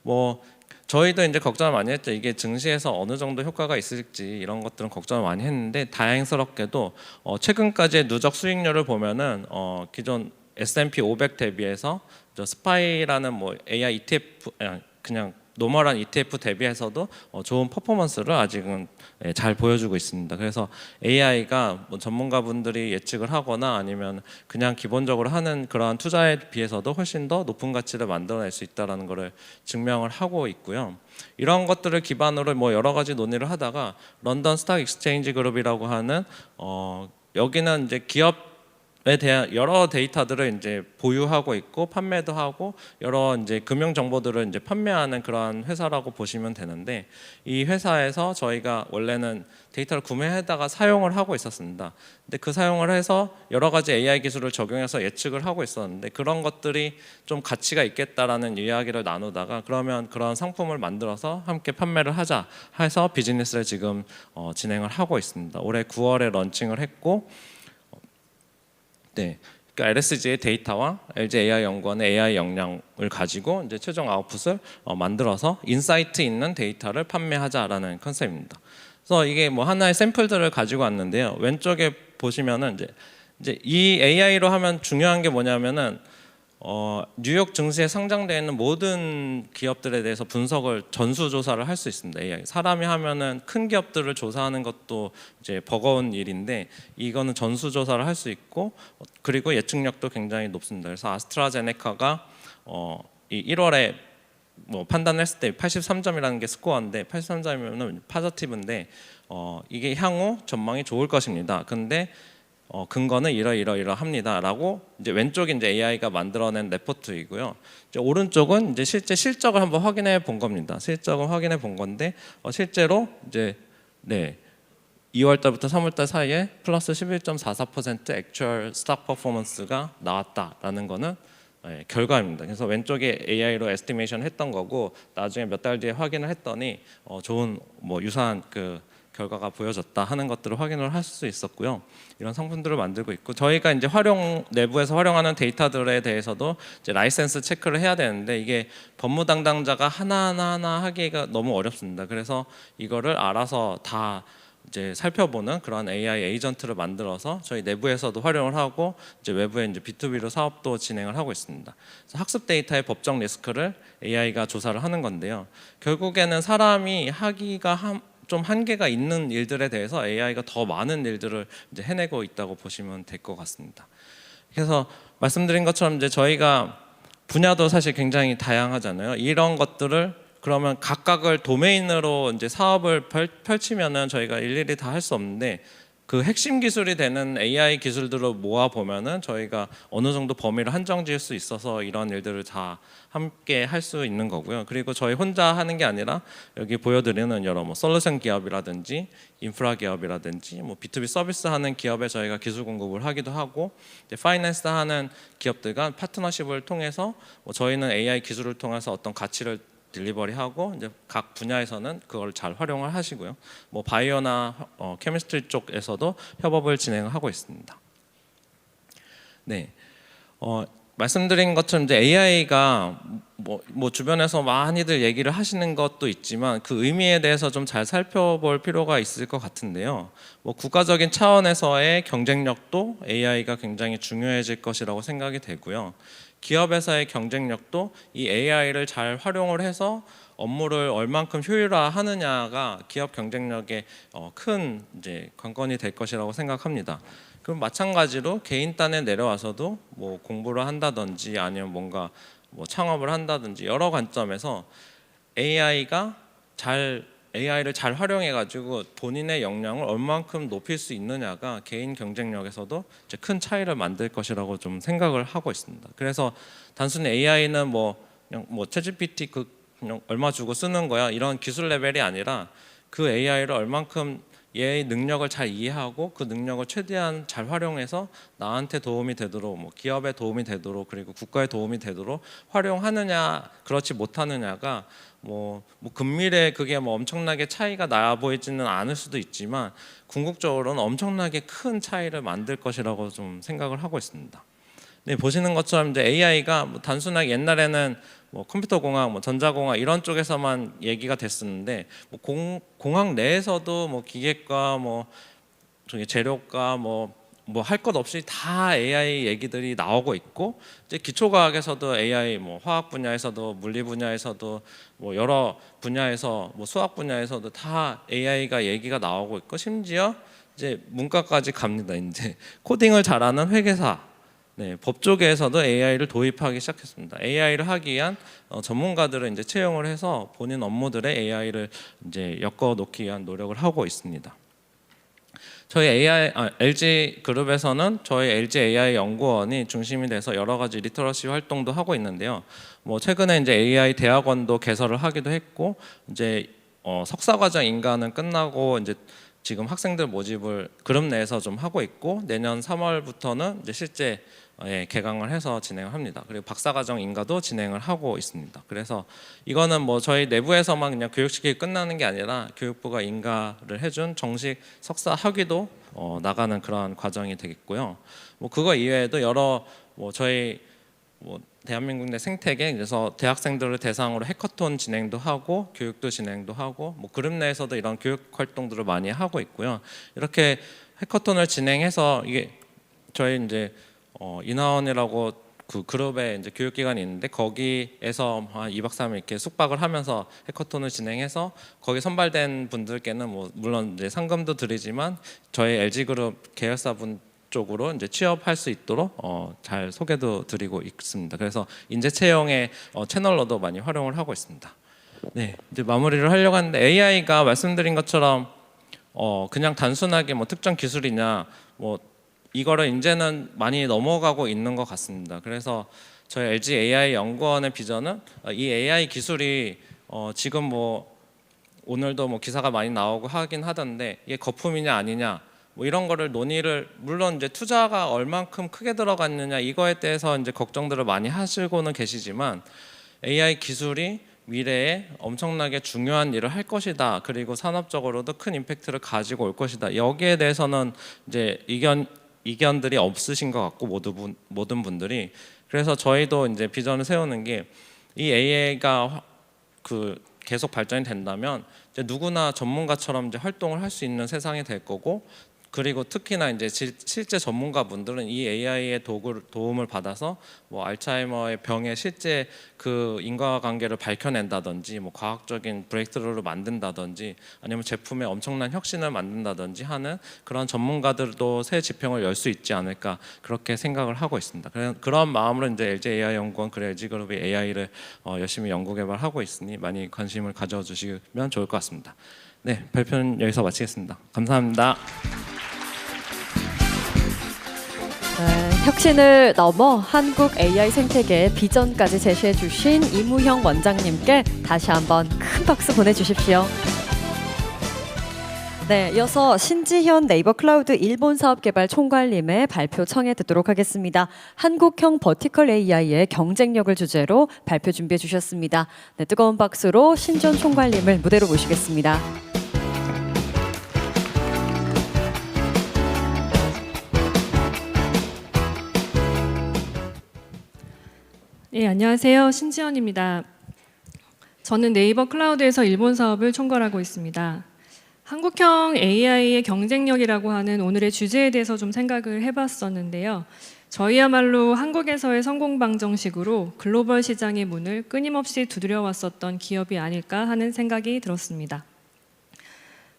뭐 저희도 이제 걱정을 많이 했죠. 이게 증시에서 어느 정도 효과가 있을지 이런 것들은 걱정을 많이 했는데 다행스럽게도 최근까지의 누적 수익률을 보면은 기존 S&P 500 대비해서 저 스파이라는 뭐 AI ETF 그냥 노멀한 ETF 대비해서도 좋은 퍼포먼스를 아직은 잘 보여주고 있습니다. 그래서 AI가 뭐 전문가분들이 예측을 하거나 아니면 그냥 기본적으로 하는 그러한 투자에 비해서도 훨씬 더 높은 가치를 만들어낼 수 있다는 것을 증명을 하고 있고요. 이런 것들을 기반으로 뭐 여러 가지 논의를 하다가 런던 스탁 익스체인지 그룹이라고 하는 여기는 이제 기업에 대한 여러 데이터들을 이제 보유하고 있고 판매도 하고 여러 이제 금융 정보들을 이제 판매하는 그러한 회사라고 보시면 되는데 이 회사에서 저희가 원래는 데이터를 구매하다가 사용을 하고 있었습니다. 근데 그 사용을 해서 여러 가지 AI 기술을 적용해서 예측을 하고 있었는데 그런 것들이 좀 가치가 있겠다라는 이야기를 나누다가 그러면 그런 상품을 만들어서 함께 판매를 하자 해서 비즈니스를 지금 진행을 하고 있습니다. 올해 9월에 런칭을 했고 네, 그러니까 LSG의 데이터와 LG AI 연구원의 AI 역량을 가지고 이제 최종 아웃풋을 만들어서 인사이트 있는 데이터를 판매하자라는 컨셉입니다. 그래서 이게 뭐 하나의 샘플들을 가지고 왔는데요. 왼쪽에 보시면은 이제 이 AI로 하면 중요한 게 뭐냐면은 뉴욕 증시에 상장되어 있는 모든 기업들에 대해서 분석을 전수조사를 할 수 있습니다. AI. 사람이 하면은 큰 기업들을 조사하는 것도 이제 버거운 일인데 이거는 전수조사를 할 수 있고 그리고 예측력도 굉장히 높습니다. 그래서 아스트라제네카가 이 1월에 뭐 판단했을 때 83점이라는 게 스코어인데 83점이면은 파저티브인데 이게 향후 전망이 좋을 것입니다. 근데 근거는 이러합니다라고 이제 왼쪽이 이제 AI가 만들어낸 레포트이고요. 이제 오른쪽은 이제 실제 실적을 한번 확인해 본 겁니다. 실적을 확인해 본 건데 실제로 이제 2월 달부터 3월 달 사이에 플러스 11.44% 액추얼 스탁 퍼포먼스가 나왔다라는 거는 결과입니다. 그래서 왼쪽에 AI로 에스티메이션 했던 거고 나중에 몇 달 뒤에 확인을 했더니 좋은 뭐 유사한 그 결과가 보여졌다 하는 것들을 확인을 할 수 있었고요. 이런 상품들을 만들고 있고 저희가 이제 내부에서 활용하는 데이터들에 대해서도 이제 라이센스 체크를 해야 되는데 이게 법무 담당자가 하나하나 하기가 너무 어렵습니다. 그래서 이거를 알아서 다 이제 살펴보는 그런 AI 에이전트를 만들어서 저희 내부에서도 활용을 하고 이제 외부에 이제 B2B로 사업도 진행을 하고 있습니다. 그래서 학습 데이터의 법적 리스크를 AI가 조사를 하는 건데요. 결국에는 사람이 하기가 좀 한계가 있는 일들에 대해서 AI가 더 많은 일들을 이제 해내고 있다고 보시면 될 것 같습니다. 그래서 말씀드린 것처럼 이제 저희가 분야도 사실 굉장히 다양하잖아요. 이런 것들을 그러면 각각을 도메인으로 이제 사업을 펼치면은 저희가 일일이 다 할 수 없는데 그 핵심 기술이 되는 AI 기술들을 모아 보면은 저희가 어느 정도 범위를 한정 지을 수 있어서 이런 일들을 다 함께 할 수 있는 거고요. 그리고 저희 혼자 하는 게 아니라 여기 보여드리는 여러 뭐 솔루션 기업이라든지 인프라 기업이라든지 뭐 B2B 서비스 하는 기업에 저희가 기술 공급을 하기도 하고 이제 파이낸스 하는 기업들과 파트너십을 통해서 뭐 저희는 AI 기술을 통해서 어떤 가치를 딜리버리하고 이제 각 분야에서는 그걸 잘 활용을 하시고요. 뭐 바이오나 케미스트리 쪽에서도 협업을 진행하고 있습니다. 네, 말씀드린 것처럼 이제 AI가 뭐 주변에서 많이들 얘기를 하시는 것도 있지만 그 의미에 대해서 좀 잘 살펴볼 필요가 있을 것 같은데요. 뭐 국가적인 차원에서의 경쟁력도 AI가 굉장히 중요해질 것이라고 생각이 되고요. 기업에서의 경쟁력도 이 AI를 잘 활용을 해서 업무를 얼만큼 효율화하느냐가 기업 경쟁력의 큰 이제 관건이 될 것이라고 생각합니다. 그럼 마찬가지로 개인 딴에 내려와서도 뭐 공부를 한다든지 아니면 뭔가 뭐 창업을 한다든지 여러 관점에서 AI를 잘 활용해 가지고 본인의 역량을 얼만큼 높일 수 있느냐가 개인 경쟁력에서도 이제 큰 차이를 만들 것이라고 좀 생각을 하고 있습니다. 그래서 단순히 AI는 그냥 챗GPT 그냥 얼마 주고 쓰는 거야 이런 기술 레벨이 아니라 그 AI를 얼만큼 얘의 능력을 잘 이해하고 그 능력을 최대한 잘 활용해서 나한테 도움이 되도록 뭐 기업에 도움이 되도록 그리고 국가에 도움이 되도록 활용하느냐 그렇지 못하느냐가 뭐 금밀에 그게 뭐 엄청나게 차이가 나 보이지는 않을 수도 있지만 궁극적으로는 엄청나게 큰 차이를 만들 것이라고 좀 생각을 하고 있습니다. 네, 보시는 것처럼 이제 AI가 뭐 단순하게 옛날에는 뭐 컴퓨터 공학, 뭐 전자공학 이런 쪽에서만 얘기가 됐었는데 뭐 공학 내에서도 뭐 기계과, 뭐 저기 재료과, 뭐 할 것 없이 다 AI 얘기들이 나오고 있고 이제 기초과학에서도 AI, 뭐 화학 분야에서도 물리 분야에서도 뭐 여러 분야에서 뭐 수학 분야에서도 다 AI가 얘기가 나오고 있고 심지어 이제 문과까지 갑니다. 이제 코딩을 잘하는 회계사. 네, 법조계에서도 AI를 도입하기 시작했습니다. AI를 하기 위한 전문가들을 이제 채용을 해서 본인 업무들에 AI를 이제 엮어 놓기 위한 노력을 하고 있습니다. 저희 LG 그룹에서는 저희 LG AI 연구원이 중심이 돼서 여러 가지 리터러시 활동도 하고 있는데요. 뭐 최근에 이제 AI 대학원도 개설을 하기도 했고 이제 석사과정 인가는 끝나고 이제 지금 학생들 모집을 그룹 내에서 좀 하고 있고 내년 3월부터는 이제 실제 개강을 해서 진행을 합니다. 그리고 박사과정 인가도 진행을 하고 있습니다. 그래서 이거는 뭐 저희 내부에서만 그냥 교육시키기 끝나는 게 아니라 교육부가 인가를 해준 정식 석사 학위도 나가는 그런 과정이 되겠고요. 뭐 그거 이외에도 여러 뭐 저희 뭐 대한민국 내 생태계 그래서 대학생들을 대상으로 해커톤 진행도 하고 교육도 진행도 하고 뭐 그룹 내에서도 이런 교육 활동들을 많이 하고 있고요. 이렇게 해커톤을 진행해서 이게 저희 이제 인하원이라고 그 그룹에 이제 교육기관이 있는데 거기에서 한 2박 3일 이렇게 숙박을 하면서 해커톤을 진행해서 거기 선발된 분들께는 뭐 물론 이제 상금도 드리지만 저희 LG그룹 계열사분 쪽으로 이제 취업할 수 있도록 잘 소개도 드리고 있습니다. 그래서 인재 채용의 채널로도 많이 활용을 하고 있습니다. 네, 이제 마무리를 하려고 하는데 AI가 말씀드린 것처럼 그냥 단순하게 뭐 특정 기술이냐 뭐 이거를 이제는 많이 넘어가고 있는 것 같습니다. 그래서 저희 LG AI 연구원의 비전은 이 AI 기술이 지금 뭐 오늘도 뭐 기사가 많이 나오고 하긴 하던데 이게 거품이냐 아니냐 뭐 이런 거를 논의를 물론 이제 투자가 얼만큼 크게 들어갔느냐 이거에 대해서 이제 걱정들을 많이 하시고는 계시지만 AI 기술이 미래에 엄청나게 중요한 일을 할 것이다. 그리고 산업적으로도 큰 임팩트를 가지고 올 것이다. 여기에 대해서는 이제 이견들이 없으신 것 같고 모든 분들이 그래서 저희도 이제 비전을 세우는 게 이 AI가 계속 발전이 된다면 이제 누구나 전문가처럼 이제 활동을 할 수 있는 세상이 될 거고 그리고 특히나 이제 실제 전문가분들은 이 AI의 도움을 받아서 뭐 알츠하이머의 병의 실제 그 인과관계를 밝혀낸다든지 뭐 과학적인 브레이크스루를 만든다든지 아니면 제품에 엄청난 혁신을 만든다든지 하는 그런 전문가들도 새 지평을 열 수 있지 않을까 그렇게 생각을 하고 있습니다. 그런 마음으로 이제 LG AI 연구원 그리고 LG 그룹이 AI를 열심히 연구 개발하고 있으니 많이 관심을 가져주시면 좋을 것 같습니다. 네, 발표는 여기서 마치겠습니다. 감사합니다. 혁신을 넘어 한국 AI 생태계의 비전까지 제시해 주신 이무형 원장님께 다시 한번 큰 박수 보내주십시오. 네, 이어서 신지현 네이버 클라우드 일본 사업 개발 총괄님의 발표 청해 듣도록 하겠습니다. 한국형 버티컬 AI의 경쟁력을 주제로 발표 준비해 주셨습니다. 네, 뜨거운 박수로 신지현 총괄님을 무대로 모시겠습니다. 네, 안녕하세요. 신지연입니다. 저는 네이버 클라우드에서 일본 사업을 총괄하고 있습니다. 한국형 AI의 경쟁력이라고 하는 오늘의 주제에 대해서 좀 생각을 해봤었는데요. 저희야말로 한국에서의 성공 방정식으로 글로벌 시장의 문을 끊임없이 두드려왔었던 기업이 아닐까 하는 생각이 들었습니다.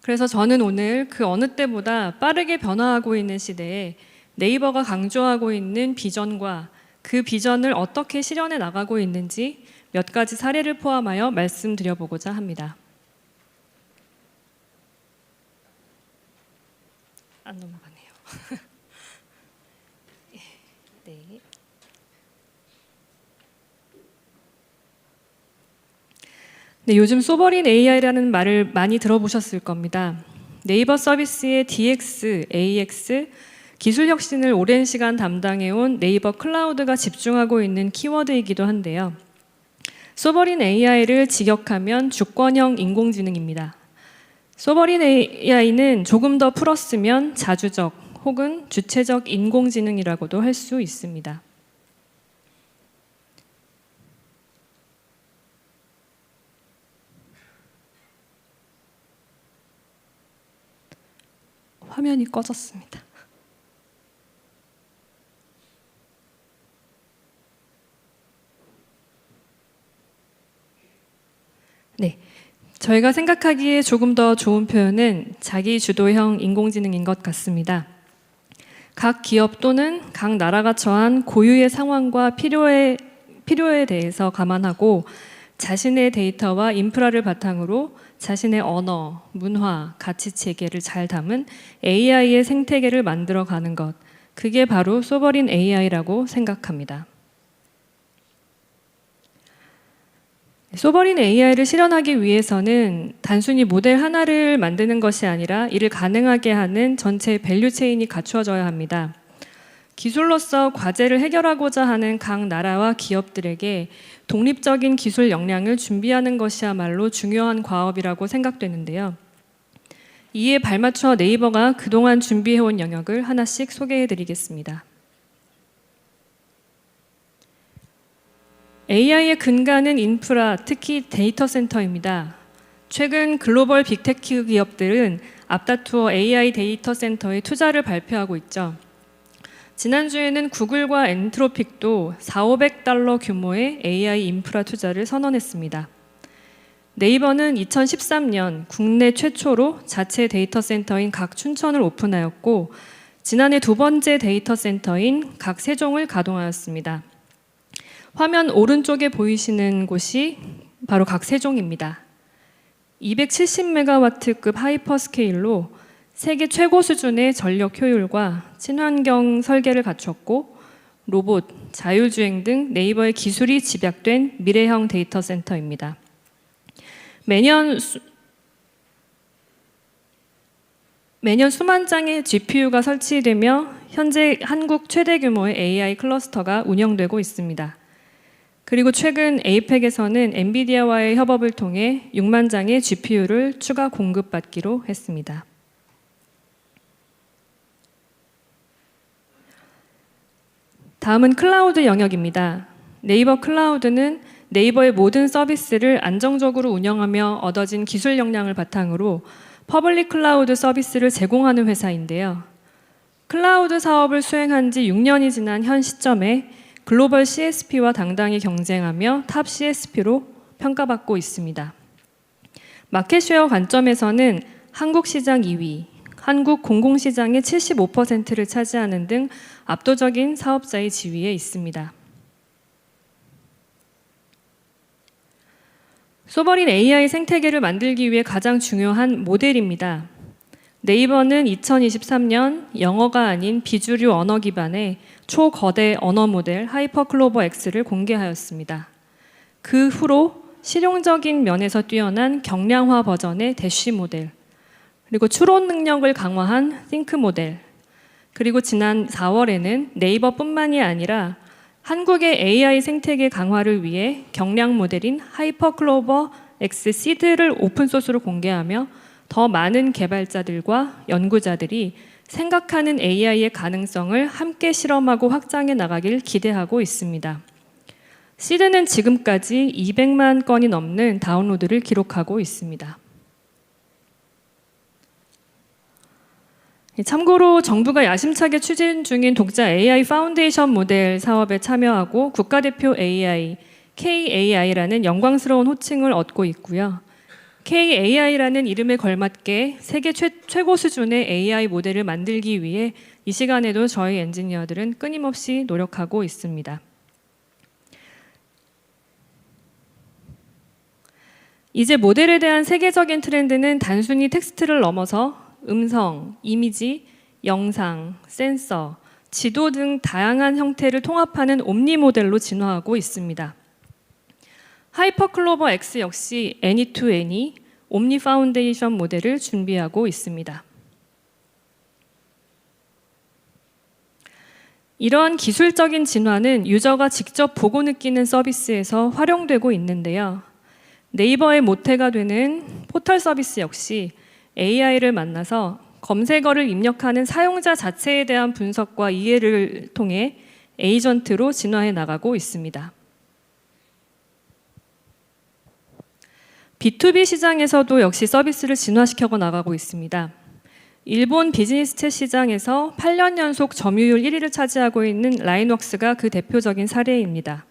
그래서 저는 오늘 그 어느 때보다 빠르게 변화하고 있는 시대에 네이버가 강조하고 있는 비전과 그 비전을 어떻게 실현해 나가고 있는지 몇 가지 사례를 포함하여 말씀드려보고자 합니다. 안 넘어가네요. 네. 네, 요즘 소버린 AI라는 말을 많이 들어보셨을 겁니다. 네이버 서비스의 DX, AX, 기술 혁신을 오랜 시간 담당해온 네이버 클라우드가 집중하고 있는 키워드이기도 한데요. 소버린 AI를 직역하면 주권형 인공지능입니다. 소버린 AI는 조금 더 풀었으면 자주적 혹은 주체적 인공지능이라고도 할 수 있습니다. 화면이 꺼졌습니다. 네, 저희가 생각하기에 조금 더 좋은 표현은 자기 주도형 인공지능인 것 같습니다. 각 기업 또는 각 나라가 처한 고유의 상황과 필요에 대해서 감안하고 자신의 데이터와 인프라를 바탕으로 자신의 언어, 문화, 가치 체계를 잘 담은 AI의 생태계를 만들어가는 것, 그게 바로 소버린 AI라고 생각합니다. 소버린 AI를 실현하기 위해서는 단순히 모델 하나를 만드는 것이 아니라 이를 가능하게 하는 전체 밸류 체인이 갖추어져야 합니다. 기술로서 과제를 해결하고자 하는 각 나라와 기업들에게 독립적인 기술 역량을 준비하는 것이야말로 중요한 과업이라고 생각되는데요. 이에 발맞춰 네이버가 그동안 준비해온 영역을 하나씩 소개해드리겠습니다. AI의 근간은 인프라, 특히 데이터 센터입니다. 최근 글로벌 빅테크 기업들은 앞다투어 AI 데이터 센터에 투자를 발표하고 있죠. 지난주에는 구글과 엔트로픽도 4,500달러 규모의 AI 인프라 투자를 선언했습니다. 네이버는 2013년 국내 최초로 자체 데이터 센터인 각 춘천을 오픈하였고 지난해 두 번째 데이터 센터인 각 세종을 가동하였습니다. 화면 오른쪽에 보이시는 곳이 바로 각 세종입니다. 270메가와트급 하이퍼스케일로 세계 최고 수준의 전력 효율과 친환경 설계를 갖췄고 로봇, 자율주행 등 네이버의 기술이 집약된 미래형 데이터 센터입니다. 매년 수만 장의 GPU가 설치되며 현재 한국 최대 규모의 AI 클러스터가 운영되고 있습니다. 그리고 최근 에이펙에서는 엔비디아와의 협업을 통해 6만 장의 GPU를 추가 공급받기로 했습니다. 다음은 클라우드 영역입니다. 네이버 클라우드는 네이버의 모든 서비스를 안정적으로 운영하며 얻어진 기술 역량을 바탕으로 퍼블릭 클라우드 서비스를 제공하는 회사인데요. 클라우드 사업을 수행한 지 6년이 지난 현 시점에 글로벌 CSP와 당당히 경쟁하며 탑 CSP로 평가받고 있습니다. 마켓쉐어 관점에서는 한국 시장 2위, 한국 공공시장의 75%를 차지하는 등 압도적인 사업자의 지위에 있습니다. 소버린 AI 생태계를 만들기 위해 가장 중요한 모델입니다. 네이버는 2023년 영어가 아닌 비주류 언어 기반의 초거대 언어 모델 하이퍼클로버 X를 공개하였습니다. 그 후로 실용적인 면에서 뛰어난 경량화 버전의 대쉬 모델, 그리고 추론 능력을 강화한 Think 모델, 그리고 지난 4월에는 네이버뿐만이 아니라 한국의 AI 생태계 강화를 위해 경량 모델인 하이퍼클로버 X 시드를 오픈소스로 공개하며 더 많은 개발자들과 연구자들이 생각하는 AI의 가능성을 함께 실험하고 확장해 나가길 기대하고 있습니다. 시드는 지금까지 200만 건이 넘는 다운로드를 기록하고 있습니다. 참고로 정부가 야심차게 추진 중인 독자 AI 파운데이션 모델 사업에 참여하고 국가대표 AI, KAI라는 영광스러운 호칭을 얻고 있고요. KAI라는 이름에 걸맞게 세계 최고 수준의 AI 모델을 만들기 위해 이 시간에도 저희 엔지니어들은 끊임없이 노력하고 있습니다. 이제 모델에 대한 세계적인 트렌드는 단순히 텍스트를 넘어서 음성, 이미지, 영상, 센서, 지도 등 다양한 형태를 통합하는 옴니 모델로 진화하고 있습니다. 하이퍼클로버 X 역시 애니2애니 옴니 파운데이션 모델을 준비하고 있습니다. 이러한 기술적인 진화는 유저가 직접 보고 느끼는 서비스에서 활용되고 있는데요. 네이버의 모태가 되는 포털 서비스 역시 AI를 만나서 검색어를 입력하는 사용자 자체에 대한 분석과 이해를 통해 에이전트로 진화해 나가고 있습니다. B2B 시장에서도 역시 서비스를 진화시켜 나가고 있습니다. 일본 비즈니스 챗 시장에서 8년 연속 점유율 1위를 차지하고 있는 라인웍스가 그 대표적인 사례입니다.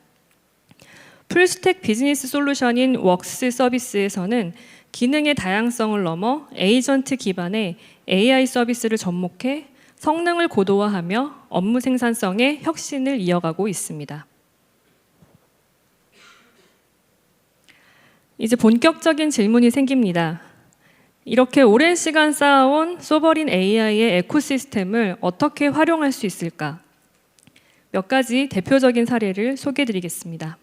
풀스택 비즈니스 솔루션인 웍스 서비스에서는 기능의 다양성을 넘어 에이전트 기반의 AI 서비스를 접목해 성능을 고도화하며 업무 생산성의 혁신을 이어가고 있습니다. 이제 본격적인 질문이 생깁니다. 이렇게 오랜 시간 쌓아온 소버린 AI의 에코시스템을 어떻게 활용할 수 있을까? 몇 가지 대표적인 사례를 소개해드리겠습니다.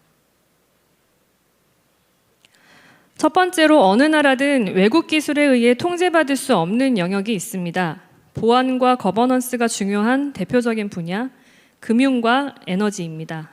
첫 번째로 어느 나라든 외국 기술에 의해 통제받을 수 없는 영역이 있습니다. 보안과 거버넌스가 중요한 대표적인 분야, 금융과 에너지입니다.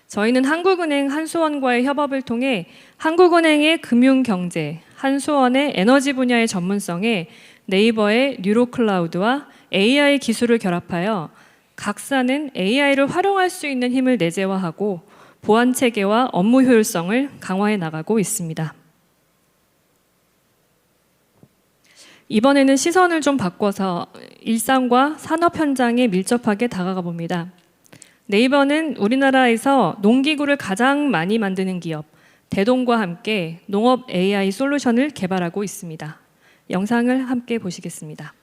저희는 한국은행 한수원과의 협업을 통해 한국은행의 금융경제, 한수원의 에너지 분야의 전문성에 네이버의 뉴로클라우드와 AI 기술을 결합하여 각사는 AI를 활용할 수 있는 힘을 내재화하고 보안 체계와 업무 효율성을 강화해 나가고 있습니다. 이번에는 시선을 좀 바꿔서 일상과 산업 현장에 밀접하게 다가가 봅니다. 네이버는 우리나라에서 농기구를 가장 많이 만드는 기업 대동과 함께 농업 AI 솔루션을 개발하고 있습니다. 영상을 함께 보시겠습니다.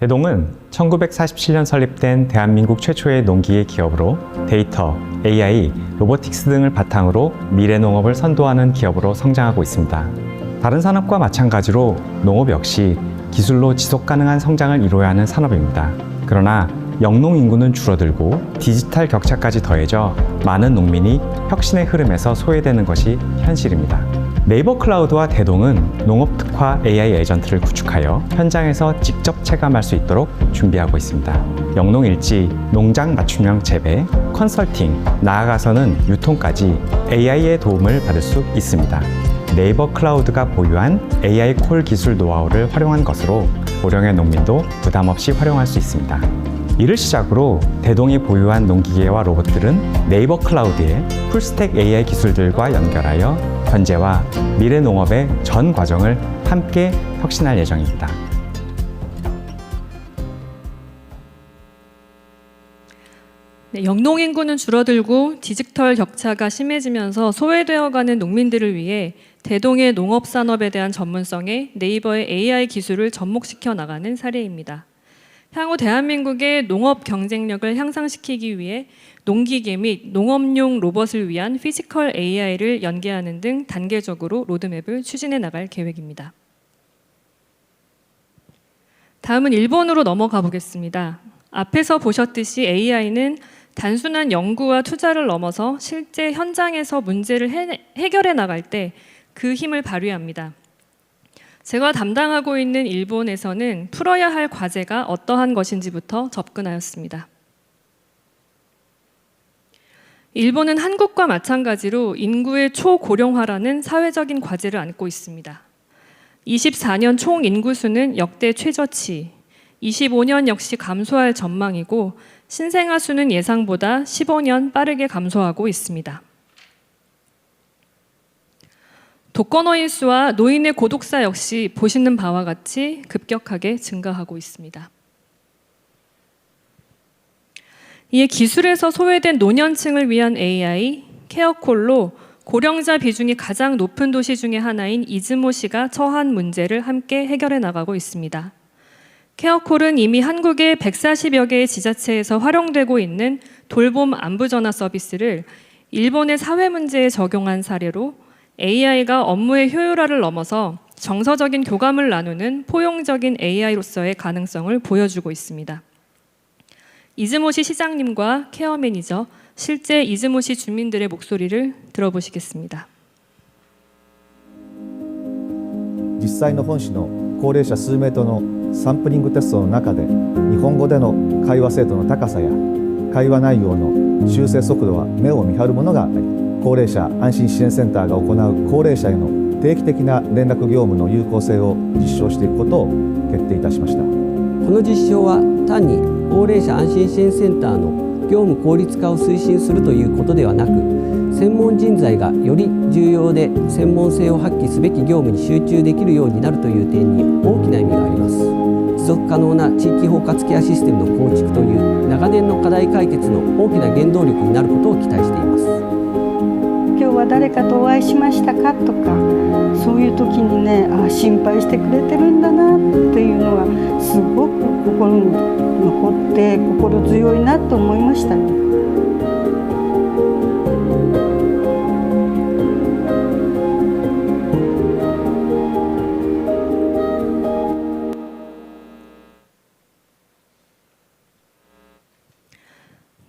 대동은 1947년 설립된 대한민국 최초의 농기계 기업으로 데이터, AI, 로보틱스 등을 바탕으로 미래 농업을 선도하는 기업으로 성장하고 있습니다. 다른 산업과 마찬가지로 농업 역시 기술로 지속 가능한 성장을 이루어야 하는 산업입니다. 그러나 영농 인구는 줄어들고 디지털 격차까지 더해져 많은 농민이 혁신의 흐름에서 소외되는 것이 현실입니다. 네이버 클라우드와 대동은 농업 특화 AI 에이전트를 구축하여 현장에서 직접 체감할 수 있도록 준비하고 있습니다. 영농일지, 농장 맞춤형 재배, 컨설팅, 나아가서는 유통까지 AI의 도움을 받을 수 있습니다. 네이버 클라우드가 보유한 AI 콜 기술 노하우를 활용한 것으로 고령의 농민도 부담 없이 활용할 수 있습니다. 이를 시작으로 대동이 보유한 농기계와 로봇들은 네이버 클라우드의 풀스택 AI 기술들과 연결하여 현재와 미래 농업의 전 과정을 함께 혁신할 예정입니다. 네, 영농 인구는 줄어들고 디지털 격차가 심해지면서 소외되어가는 농민들을 위해 대동의 농업 산업에 대한 전문성에 네이버의 AI 기술을 접목시켜 나가는 사례입니다. 향후 대한민국의 농업 경쟁력을 향상시키기 위해 농기계 및 농업용 로봇을 위한 피지컬 AI를 연계하는 등 단계적으로 로드맵을 추진해 나갈 계획입니다. 다음은 일본으로 넘어가 보겠습니다. 앞에서 보셨듯이 AI는 단순한 연구와 투자를 넘어서 실제 현장에서 문제를 해결해 나갈 때 그 힘을 발휘합니다. 제가 담당하고 있는 일본에서는 풀어야 할 과제가 어떠한 것인지부터 접근하였습니다. 일본은 한국과 마찬가지로 인구의 초고령화라는 사회적인 과제를 안고 있습니다. 24년 총 인구수는 역대 최저치, 25년 역시 감소할 전망이고 신생아 수는 예상보다 15년 빠르게 감소하고 있습니다. 독거노인 수와 노인의 고독사 역시 보시는 바와 같이 급격하게 증가하고 있습니다. 이에 기술에서 소외된 노년층을 위한 AI, 케어콜로 고령자 비중이 가장 높은 도시 중의 하나인 이즈모시가 처한 문제를 함께 해결해 나가고 있습니다. 케어콜은 이미 한국의 140여 개의 지자체에서 활용되고 있는 돌봄 안부전화 서비스를 일본의 사회 문제에 적용한 사례로 AI가 업무의 효율화를 넘어서 정서적인 교감을 나누는 포용적인 AI로서의 가능성을 보여주고 있습니다. 이즈모시 시장님과 케어 매니저, 실제 이즈모시 주민들의 목소리를 들어보시겠습니다. 実際の本市の高齢者数名とのサンプリングテストの中で日本語での会話精度の高さや会話内容の修正速度は目を見張るものがあり、高齢者安心支援センターが行う高齢者への定期的な連絡業務の有効性を実証していくことを決定いたしました。この実証は単に高齢者安心支援センターの業務効率化を推進するということではなく、専門人材がより重要で専門性を発揮すべき業務に集中できるようになるという点に大きな意味があります。持続可能な地域包括ケアシステムの構築という長年の課題解決の大きな原動力になることを期待しています。今日は誰かとお会いしましたかとか、そういう時にね、心配してくれてるんだなっていうのがすごく心に残って心強いなと思いましたよ。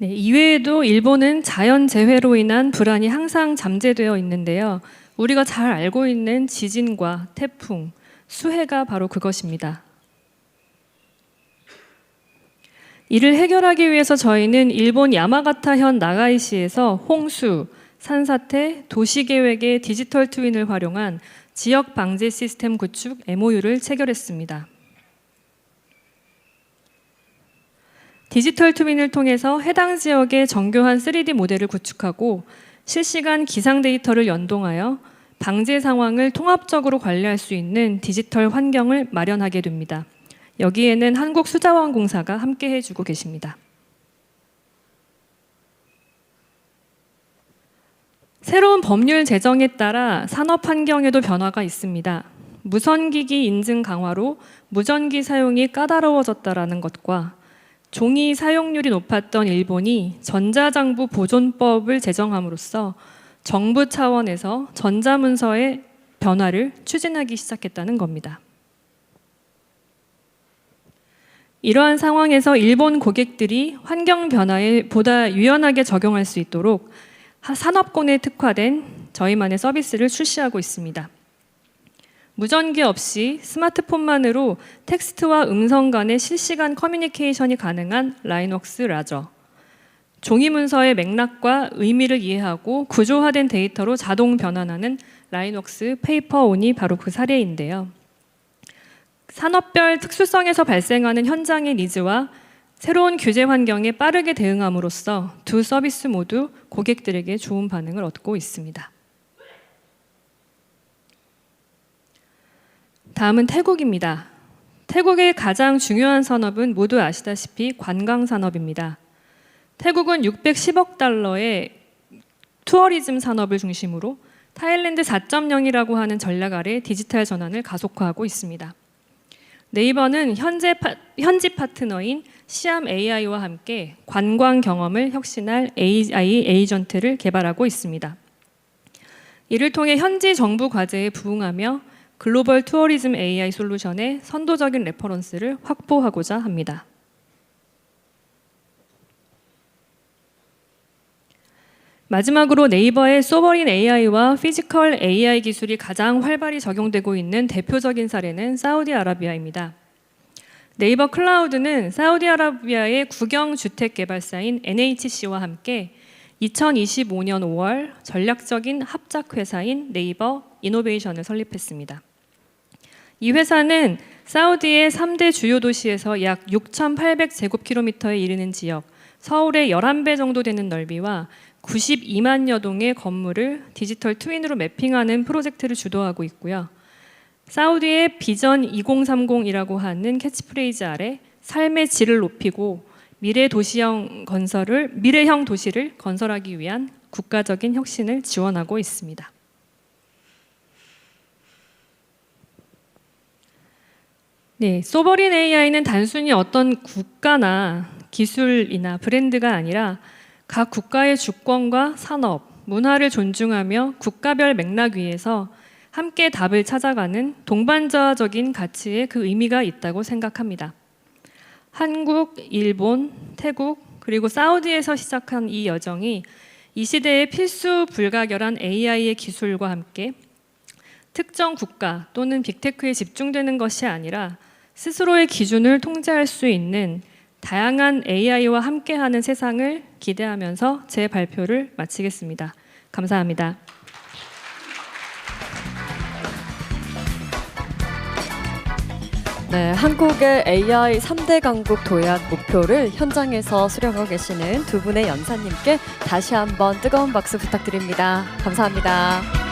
네, 이외에도 일본은 자연재해로 인한 불안이 항상 잠재되어 있는데요. 우리가 잘 알고 있는 지진과 태풍, 수해가 바로 그것입니다. 이를 해결하기 위해서 저희는 일본 야마가타현 나가이시에서 홍수, 산사태, 도시계획의 디지털 트윈을 활용한 지역 방제 시스템 구축 MOU를 체결했습니다. 디지털 트윈을 통해서 해당 지역의 정교한 3D 모델을 구축하고 실시간 기상 데이터를 연동하여 방제 상황을 통합적으로 관리할 수 있는 디지털 환경을 마련하게 됩니다. 여기에는 한국수자원공사가 함께 해주고 계십니다. 새로운 법률 제정에 따라 산업 환경에도 변화가 있습니다. 무선기기 인증 강화로 무전기 사용이 까다로워졌다라는 것과 종이 사용률이 높았던 일본이 전자장부 보존법을 제정함으로써 정부 차원에서 전자문서의 변화를 추진하기 시작했다는 겁니다. 이러한 상황에서 일본 고객들이 환경 변화에 보다 유연하게 적용할 수 있도록 산업권에 특화된 저희만의 서비스를 출시하고 있습니다. 무전기 없이 스마트폰만으로 텍스트와 음성 간의 실시간 커뮤니케이션이 가능한 라인웍스 라저, 종이 문서의 맥락과 의미를 이해하고 구조화된 데이터로 자동 변환하는 라인웍스 페이퍼온이 바로 그 사례인데요. 산업별 특수성에서 발생하는 현장의 니즈와 새로운 규제 환경에 빠르게 대응함으로써 두 서비스 모두 고객들에게 좋은 반응을 얻고 있습니다. 다음은 태국입니다. 태국의 가장 중요한 산업은 모두 아시다시피 관광 산업입니다. 태국은 610억 달러의 투어리즘 산업을 중심으로 타일랜드 4.0이라고 하는 전략 아래 디지털 전환을 가속화하고 있습니다. 네이버는 현지 파트너인 시암 AI와 함께 관광 경험을 혁신할 AI 에이전트를 개발하고 있습니다. 이를 통해 현지 정부 과제에 부응하며 글로벌 투어리즘 AI 솔루션의 선도적인 레퍼런스를 확보하고자 합니다. 마지막으로 네이버의 소버린 AI와 피지컬 AI 기술이 가장 활발히 적용되고 있는 대표적인 사례는 사우디아라비아입니다. 네이버 클라우드는 사우디아라비아의 국영주택 개발사인 NHC와 함께 2025년 5월 전략적인 합작회사인 네이버 이노베이션을 설립했습니다. 이 회사는 사우디의 3대 주요 도시에서 약 6,800제곱킬로미터에 이르는 지역, 서울의 11배 정도 되는 넓이와 92만여 동의 건물을 디지털 트윈으로 매핑하는 프로젝트를 주도하고 있고요. 사우디의 비전 2030이라고 하는 캐치프레이즈 아래 삶의 질을 높이고 미래형 도시를 건설하기 위한 국가적인 혁신을 지원하고 있습니다. 네, 소버린 AI는 단순히 어떤 국가나 기술이나 브랜드가 아니라 각 국가의 주권과 산업, 문화를 존중하며 국가별 맥락 위에서 함께 답을 찾아가는 동반자적인 가치의 그 의미가 있다고 생각합니다. 한국, 일본, 태국, 그리고 사우디에서 시작한 이 여정이 이 시대의 필수 불가결한 AI의 기술과 함께 특정 국가 또는 빅테크에 집중되는 것이 아니라 스스로의 기준을 통제할 수 있는 다양한 AI와 함께하는 세상을 기대하면서 제 발표를 마치겠습니다. 감사합니다. 네, 한국의 AI 3대 강국 도약 목표를 현장에서 수령하고 계시는 두 분의 연사님께 다시 한번 뜨거운 박수 부탁드립니다. 감사합니다.